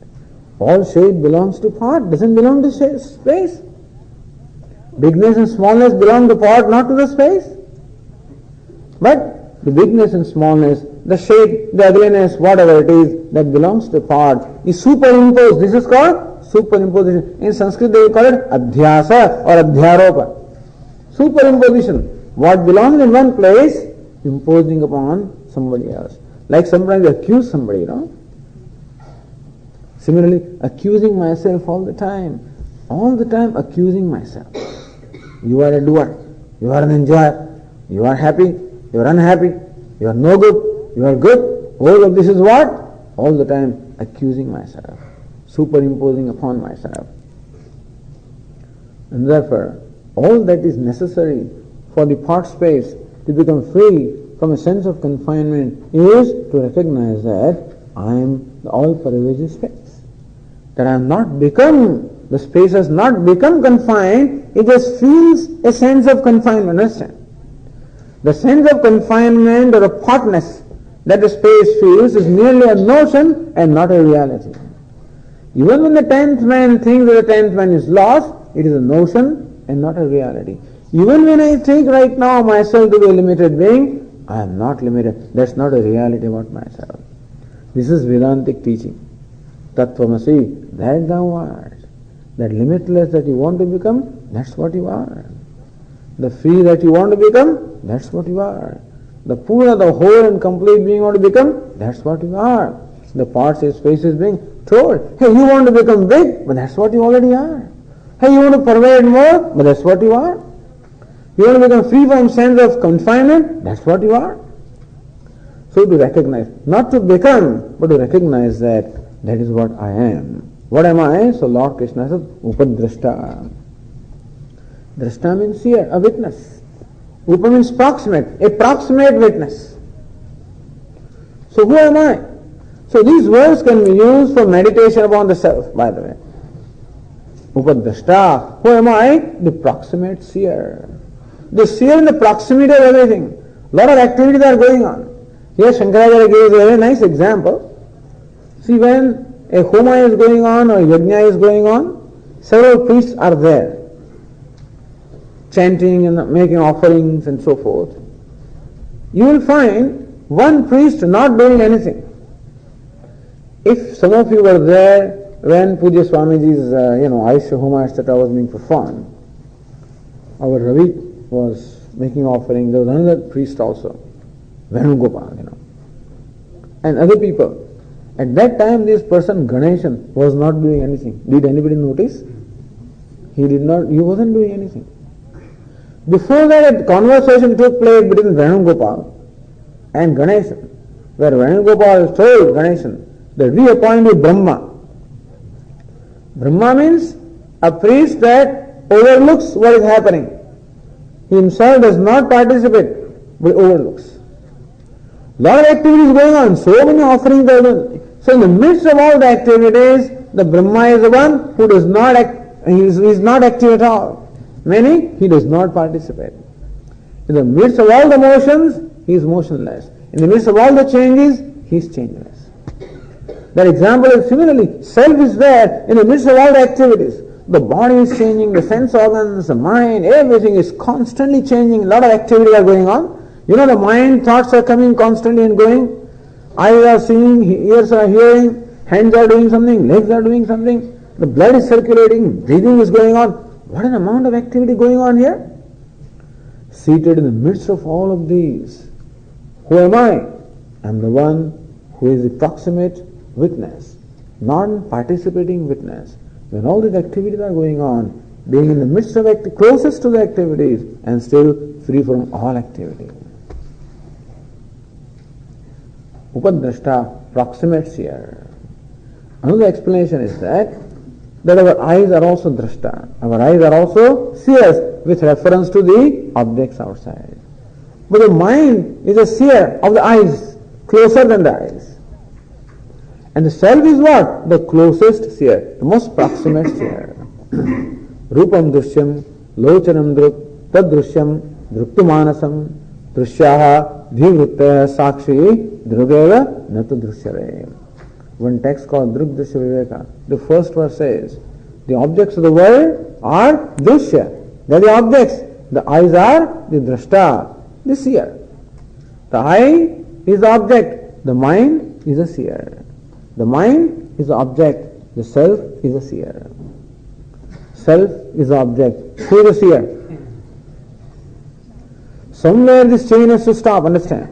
Speaker 1: All shape belongs to part, doesn't belong to space. Bigness and smallness belong to part, not to the space. But the bigness and smallness, the shape, the ugliness, whatever it is that belongs to part is superimposed. This is called superimposition. In Sanskrit they call it adhyasa or adhyaropa. Superimposition. What belongs in one place, imposing upon somebody else. Like sometimes you accuse somebody, Similarly, accusing myself all the time accusing myself. You are a doer, you are an enjoyer, you are happy, you are unhappy, you are no good, you are good. All of this is what? All the time accusing myself, superimposing upon myself. And therefore, all that is necessary for the part space to become free from a sense of confinement is to recognize that I am the all-pervasive space. That I am not become, the space has not become confined, it just feels a sense of confinement, understand? The sense of confinement or apartness that the space feels is merely a notion and not a reality. Even when the 10th man thinks that the 10th man is lost, it is a notion and not a reality. Even when I think right now myself to be a limited being, I am not limited. That's not a reality about myself. This is Vedantic teaching. Tattvamasi, that thou art. That limitless that you want to become, that's what you are. The free that you want to become, that's what you are. The Pura, the whole and complete being you want to become, that's what you are. The parts and spaces being told, hey, you want to become big, but that's what you already are. Hey, you want to pervade more, but that's what you are. You want to become free from sense of confinement, that's what you are. So to recognize, not to become, but to recognize that that is what I am. What am I? So Lord Krishna says, Upadrashta. Drashta means seer, a witness. Upa means proximate, a proximate witness. So who am I? So these words can be used for meditation upon the self, by the way. Upadrashta, who am I? The proximate seer. The seer in the proximity of everything. A lot of activities are going on. Here Shankaracharya gives a very nice example. See, when a homa is going on or yajna is going on, several priests are there, chanting and making offerings and so forth. You will find one priest not doing anything. If some of you were there when Pujya Swamiji's, Aisha Homa, etc. was being performed, our Ravi was making offering. There was another priest also, Venugopal, and other people. At that time, this person, Ganeshan, was not doing anything. Did anybody notice? He wasn't doing anything. Before that, a conversation took place between Venugopal and Ganeshan, where Venugopal told Ganeshan that we appoint you Brahma. Brahma means a priest that overlooks what is happening. He himself does not participate, but overlooks. Lot of activities going on, so many offerings are done. So in the midst of all the activities, the Brahma is the one who does not act, he is not active at all. Meaning, he does not participate. In the midst of all the motions, he is motionless. In the midst of all the changes, he is changeless. That example is similarly, self is there in the midst of all the activities. The body is changing, the sense organs, the mind, everything is constantly changing. A lot of activities are going on. The mind, thoughts are coming constantly and going. Eyes are seeing, ears are hearing, hands are doing something, legs are doing something. The blood is circulating, breathing is going on. What an amount of activity going on here. Seated in the midst of all of these, who am I? I am the one who is the proximate witness, non-participating witness. When all these activities are going on, being in the midst of closest to the activities and still free from all activity. Upadrashta, proximate seer. Another explanation is that our eyes are also drashta. Our eyes are also seers with reference to the objects outside. But the mind is a seer of the eyes, closer than the eyes. And the self is what? The closest seer, the most proximate seer. Rupam drishyam, lochanam druk, tad drishyam, druktumanasam, drishyaha, dhivruttaya sakshi, drugeva, natu drishyare. One text called Druk Drishya Viveka. The first verse says, the objects of the world are drishya. They are the objects. The eyes are the drashta, the seer. The eye is the object. The mind is a seer. The mind is the object. The self is a seer. Self is the object. Who is the seer? Somewhere this chain has to stop, understand?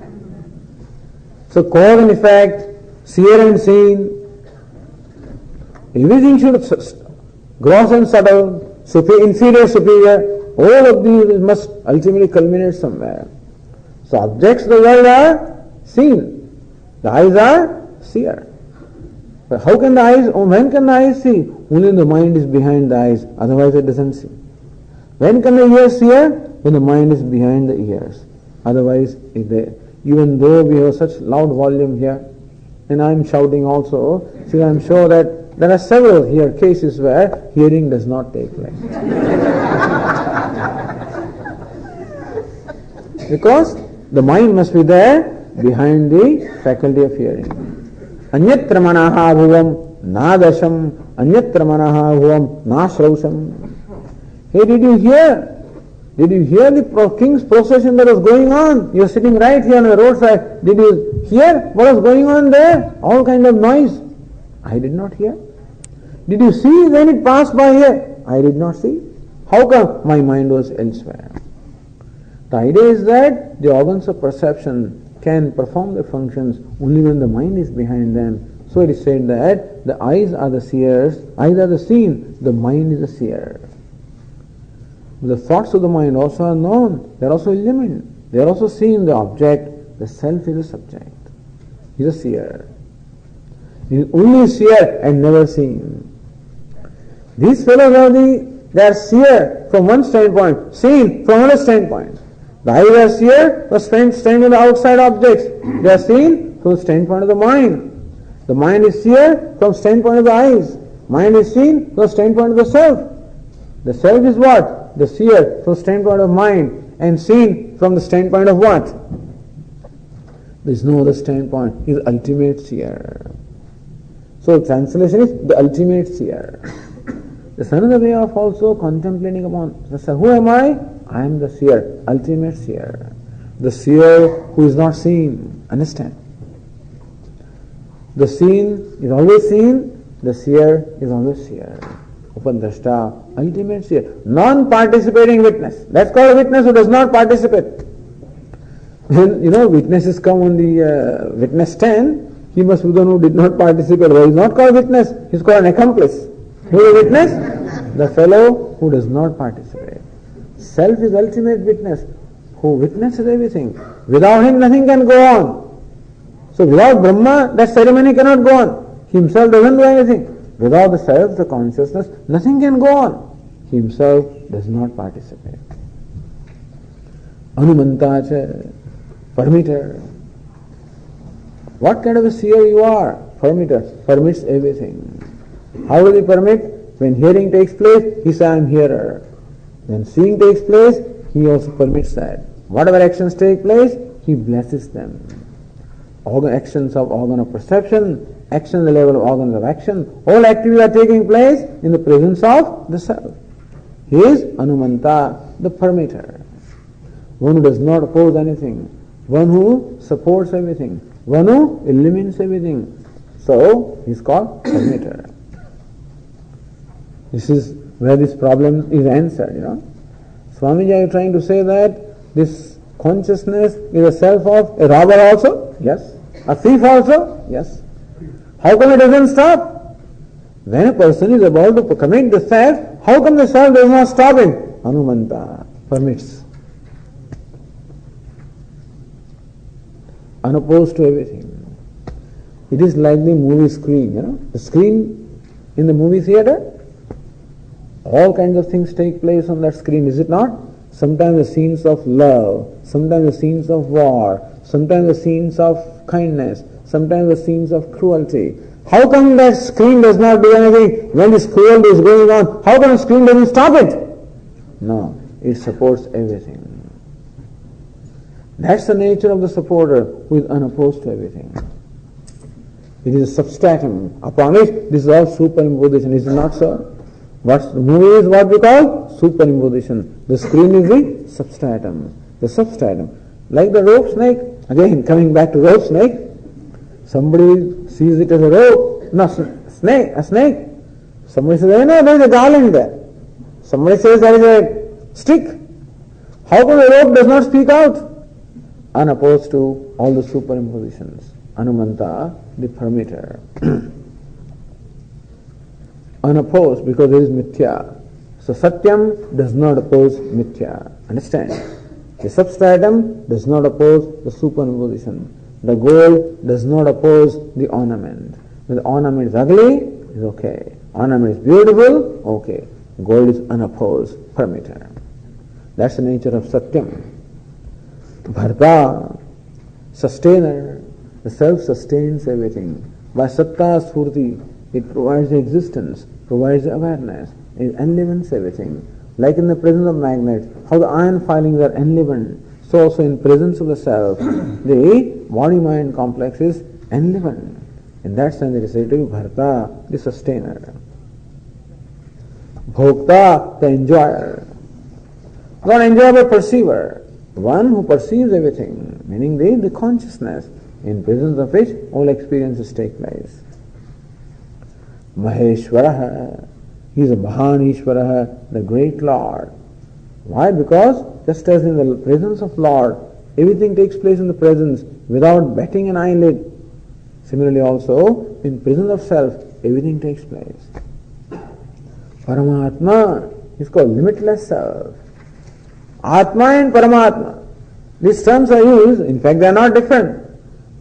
Speaker 1: So cause and effect, seer and seen, everything should, gross and subtle, inferior, superior, all of these must ultimately culminate somewhere. So objects of the world are seen. The eyes are seer. But how can the eyes, when can the eyes see? Only the mind is behind the eyes, otherwise it doesn't see. When can the ears hear? When the mind is behind the ears. Otherwise, even though we have such loud volume here, and I am shouting also, see, I am sure that there are several here cases where hearing does not take place. Because the mind must be there behind the faculty of hearing. Anyatra manaha bhuvam nadasham, anyatra manaha bhuvam nashrausham. Hey, did you hear? Did you hear the king's procession that was going on? You are sitting right here on the roadside. Did you hear what was going on there? All kind of noise. I did not hear. Did you see when it passed by here? I did not see. How come? My mind was elsewhere. The idea is that the organs of perception can perform their functions only when the mind is behind them. So it is said that the eyes are the seers, eyes are the seen, the mind is the seer. The thoughts of the mind also are known, they are also illumined, they are also seen, the object, the self is a subject, he is a seer. He is only seer and never seen. These fellows they are seer from one standpoint, seen from another standpoint. The eyes are seer from standpoint of the outside objects, they are seen from the standpoint of the mind. The mind is seer from standpoint of the eyes, mind is seen from the standpoint of the self. The self is what? The seer from the standpoint of mind and seen from the standpoint of what? There is no other standpoint. He is ultimate seer. So translation is the ultimate seer. There's another way of also contemplating upon. Who am I? I am the seer, ultimate seer. The seer who is not seen. Understand? The seen is always seen, the seer is always seer. Upadrashta, ultimate seer. Non-participating witness. That's called a witness who does not participate. When, witnesses come on the witness stand, he must be the one who did not participate. Well, he's not called witness, he's called an accomplice. Who is a witness? The fellow who does not participate. Self is ultimate witness, who witnesses everything. Without him, nothing can go on. So without Brahma, that ceremony cannot go on. He himself doesn't do anything. Without the self, the consciousness, nothing can go on. He himself does not participate. Anumantacha, permitter. What kind of a seer you are? Permitter, permits everything. How will he permit? When hearing takes place, he says, I am hearer. When seeing takes place, he also permits that. Whatever actions take place, he blesses them. Actions of organ of perception, action at the level of organs of action, all activities are taking place in the presence of the self. He is Anumanta, the permitter. One who does not oppose anything, one who supports everything, one who eliminates everything. So, he is called permitter. This is where this problem is answered, Swamiji, are you trying to say that this consciousness is a self of a robber also? Yes. A thief also? Yes. How come it doesn't stop? When a person is about to commit the theft, how come the self does not stop him? Anumanta permits. Unopposed to everything. It is like the movie screen, The screen in the movie theater, all kinds of things take place on that screen, is it not? Sometimes the scenes of love, sometimes the scenes of war, sometimes the scenes of kindness, sometimes the scenes of cruelty. How come that screen does not do anything when this cruelty is going on? How come the screen doesn't stop it? No, it supports everything. That's the nature of the supporter who is unopposed to everything. It is a substratum upon which this is all superimposition. Is it not so? The movie is what we call superimposition. The screen is the substratum. The substratum. Like the rope snake, again coming back to rope snake, somebody sees it as a rope, no, a snake. Somebody says, no, there is a garland there. Somebody says there is a stick. How come the rope does not speak out? Unopposed to all the superimpositions. Anumanta, the permitter. Unopposed because there is mithya. So Satyam does not oppose mithya. Understand? The substratum does not oppose the superimposition. The gold does not oppose the ornament. When the ornament is ugly, it's okay. Ornament is beautiful, okay. Gold is unopposed, permitter. That's the nature of Satyam. Bharta, sustainer. The self sustains everything. By satta spurti, it provides the existence, provides the awareness, it enlivens everything. Like in the presence of magnets, how the iron filings are enlivened, so also in presence of the self, the body-mind complex is enlivened. In that sense, it is said to be Bharta, the sustainer. Bhokta, the enjoyer. Not enjoyer but perceiver. One who perceives everything, meaning the consciousness, in presence of which all experiences take place. Maheshwaraha, he is a Mahan Ishvaraha, the great Lord. Why? Because just as in the presence of Lord, everything takes place in the presence without batting an eyelid. Similarly also, in presence of self, everything takes place. Paramatma is called limitless self. Atma and Paramatma, these terms are used, in fact they are not different.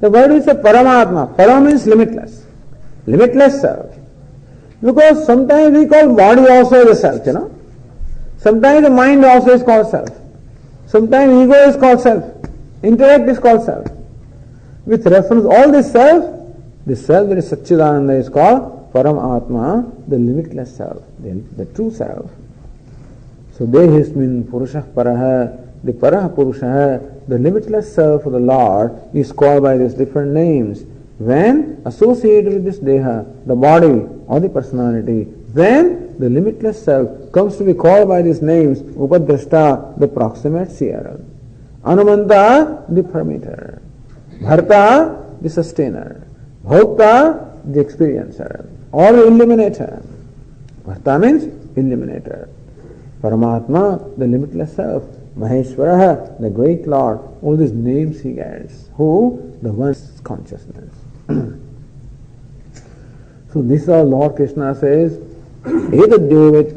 Speaker 1: The word is a Paramatma. Para means limitless. Limitless self. Because sometimes we call body also the self, Sometimes the mind also is called self. Sometimes ego is called self. Intellect is called self. With reference all this self that is Satchidananda is called Paramatma, the limitless self, the true self. So Dehismin Purushah Paraha, the Paraha Purusha, the limitless self of the Lord is called by these different names. When associated with this Deha, the body or the personality, then the limitless self comes to be called by these names, Upadrashta, the proximate seer, Anumanta, the permitter, Bharta, the sustainer, Bhokta, the experiencer, or the illuminator. Bharta means illuminator. Paramatma, the limitless self. Maheshwaraha, the great Lord. All these names he gets. Who? The one's consciousness. So this is how Lord Krishna says, Etadyovet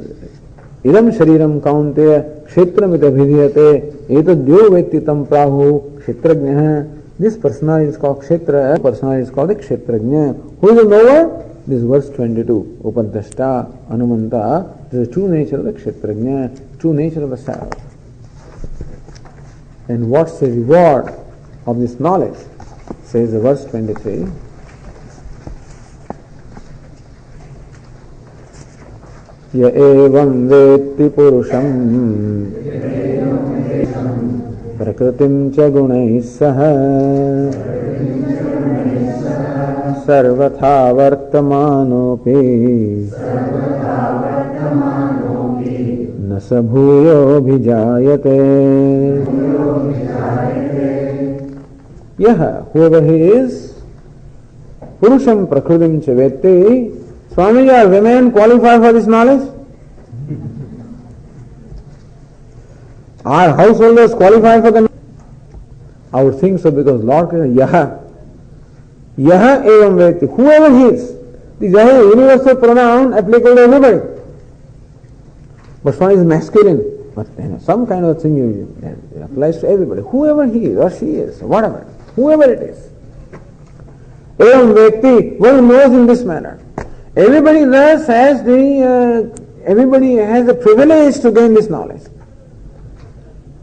Speaker 1: idam shariram kaunteya kshetramit abhidhyate etadyovetti tam prahu kshetrajnah. This personality is called Kshetra, personality is called the Kshetrajna. Who is the knower? This is verse 22. Upadashta, Anumanta, this is the true nature of the Kshetrajna, true nature of the self. And what's the reward of this knowledge? Says the verse 23. Ya evam vetti purusham prakritim cha gunais saha sarvatha vartamanopi nasa bhuyo bhijayate. Yaha, whoever he is, purusham prakritim cha vetti. Swamiji, are women qualified for this knowledge? Are householders qualified for the knowledge? I would think so, because Lord Krishna, Yaha evam vetti, whoever he is. This Yaha is a universal pronoun applicable to everybody. But Swami is masculine. But some kind of thing it applies to everybody. Whoever he is or she is, whatever, whoever it is. Evam vetti, one knows in this manner. Everybody thus has the privilege to gain this knowledge.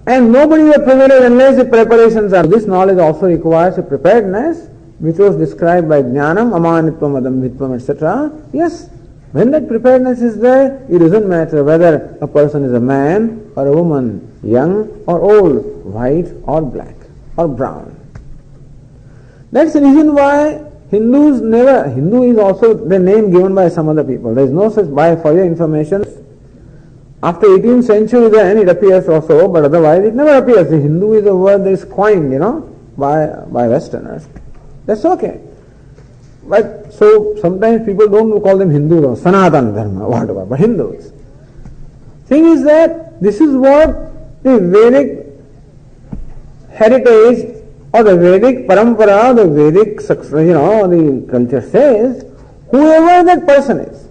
Speaker 1: And nobody is privileged unless the preparations are. This knowledge also requires a preparedness, which was described by Jnanam, Amanitvam, Adambhitvam, etc. Yes, when that preparedness is there, it doesn't matter whether a person is a man or a woman, young or old, white or black or brown. That's the reason why Hindu is also the name given by some other people. There is no such, for your information, after 18th century then it appears also, but otherwise it never appears. The Hindu is a word that is coined, by Westerners. That's okay. But so sometimes people don't call them Hindus or Sanatana Dharma, whatever, but Hindus. Thing is that this is what the Vedic heritage or the Vedic parampara, the Vedic, the culture says, whoever that person is.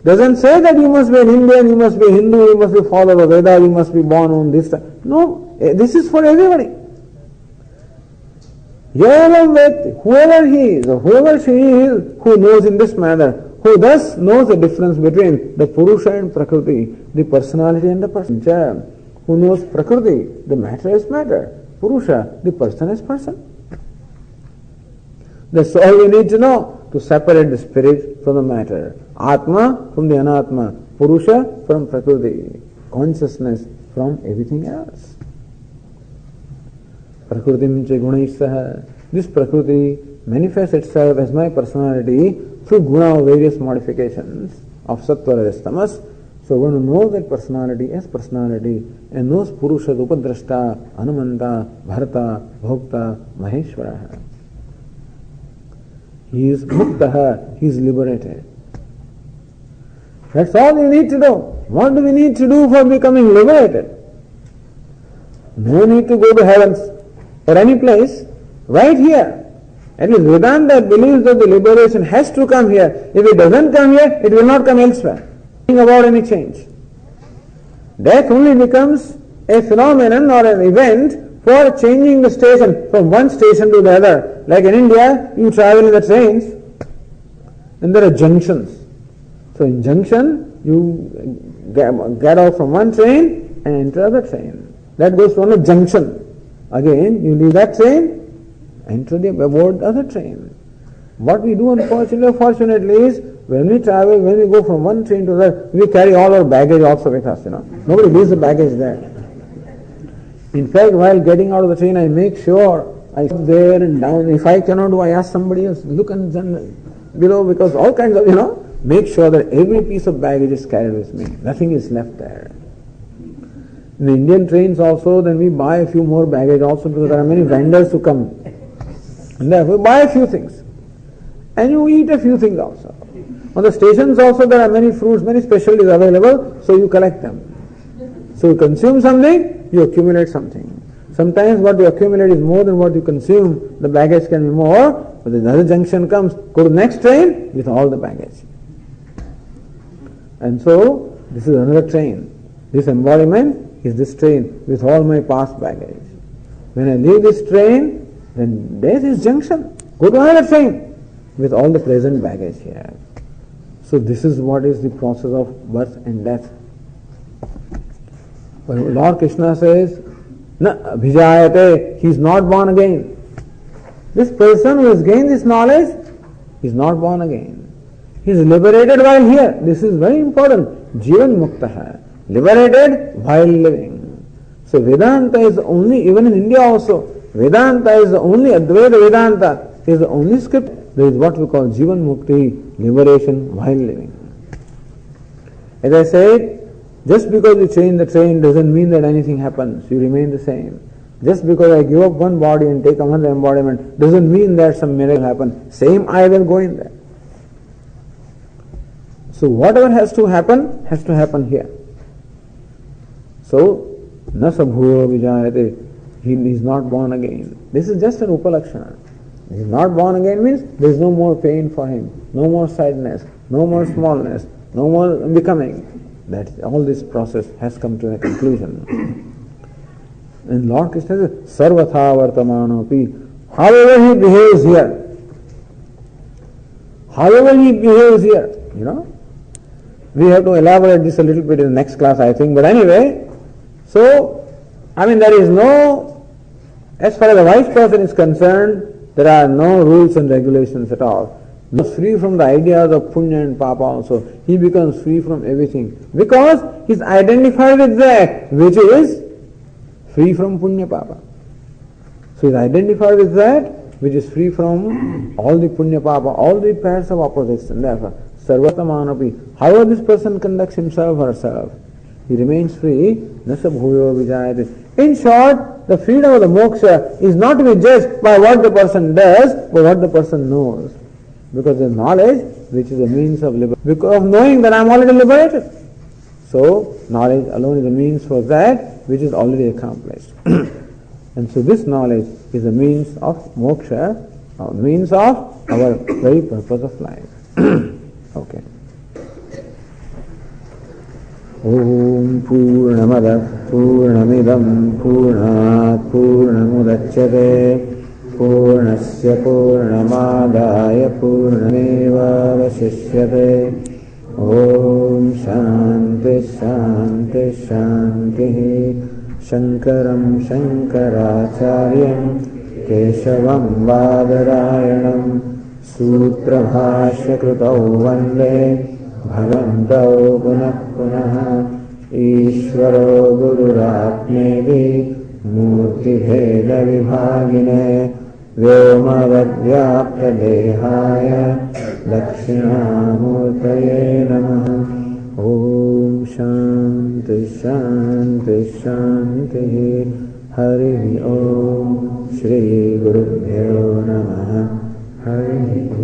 Speaker 1: Doesn't say that you must be an Indian, you must be a Hindu, you must be follower of Veda, you must be born on this. No, this is for everybody. Whoever he is or whoever she is who knows in this manner, who thus knows the difference between the Purusha and Prakriti, the personality and the person, who knows Prakriti, the matter is matter, Purusha, the person is person. That's all we need to know to separate the spirit from the matter. Atma from the Anatma. Purusha from Prakriti. Consciousness from everything else. Prakritim cha gunaisaha. This Prakriti manifests itself as my personality through guna, various modifications of sattva, rajas, tamas. So one who knows that personality as personality and knows Purusha, Upadrashta, Anumanta, Bharata, Bhokta, Maheshwara. He is muktaha, he is liberated. That's all we need to do. What do we need to do for becoming liberated? No need to go to heavens or any place. Right here. At least Vedanta believes that the liberation has to come here. If it doesn't come here, it will not come elsewhere. About any change. Death only becomes a phenomenon or an event for changing the station from one station to the other. Like in India, you travel in the trains and there are junctions. So in junction, you get out from one train and enter other train. That goes from a junction. Again, you leave that train, enter aboard the other train. What we do unfortunately is, when we travel, when we go from one train to the other, we carry all our baggage also with us, Nobody leaves the baggage there. In fact, while getting out of the train, I make sure I sit there and down. If I cannot do, I ask somebody else, look and below, because all kinds of, make sure that every piece of baggage is carried with me. Nothing is left there. In the Indian trains also, then we buy a few more baggage also, because there are many vendors who come. And therefore, buy a few things. And you eat a few things also. On the stations also there are many fruits, many specialties available, so you collect them. So you consume something, you accumulate something. Sometimes what you accumulate is more than what you consume, the baggage can be more, but another junction comes, go to the next train with all the baggage. And so, this is another train. This embodiment is this train with all my past baggage. When I leave this train, then there is junction. Go to another train with all the present baggage here. So this is what is the process of birth and death. But Lord Krishna says, Na abhijayate, he is not born again. This person who has gained this knowledge is not born again. He is liberated while here. This is very important. Jivan muktaha. Liberated while living. So Vedanta is only, even in India also, Vedanta is the only, Advaita Vedanta is the only script. There is what we call Jivan Mukti, liberation while living. As I said, just because you change the train doesn't mean that anything happens. You remain the same. Just because I give up one body and take another embodiment doesn't mean that some miracle happen. Same I will go in there. So whatever has to happen here. So, na sabhuyo vijayate, he is not born again. This is just an upalakshana. He is not born again means there is no more pain for him, no more sadness, no more smallness, no more becoming. That all this process has come to a conclusion. And Lord Krishna says, Sarvatha Vartamanopi. However he behaves here, we have to elaborate this a little bit in the next class, I think. But anyway, there is no, as far as the wise person is concerned, there are no rules and regulations at all. He is free from the ideas of punya and papa also. He becomes free from everything. Because he is identified with that which is free from punya papa. So he is identified with that which is free from all the punya papa, all the pairs of opposites. And therefore, sarvatamanapi, however this person conducts himself or herself, he remains free. Nasa bhuyo vijayate. In short, the freedom of the moksha is not to be judged by what the person does, but what the person knows. Because the knowledge, which is a means of liberation, because of knowing that I am already liberated. So, knowledge alone is a means for that which is already accomplished. And so this knowledge is a means of moksha, a means of our very purpose of life. Okay. Om Purnamada Purnamidam Purnat Purnamudachyate Purnasya Purnamadaya Purnameva Vasishyate. Om Shanti Shanti Shanti शङ्करं शङ्कराचार्यं केशवं बादरायणं सूत्रभाष्यकृतौ वन्दे भगवन्तौ पुनः पुनः। ईश्वरो गुरुरात्मेति मूर्तिभेदविभागिने व्योमवद्व्याप्तदेहाय दक्षिणामूर्तये नमः। ॐ शान्ति शान्ति शान्तिः। हरिः ॐ श्रीगुरुभ्यो नमः। हरिः ॐ।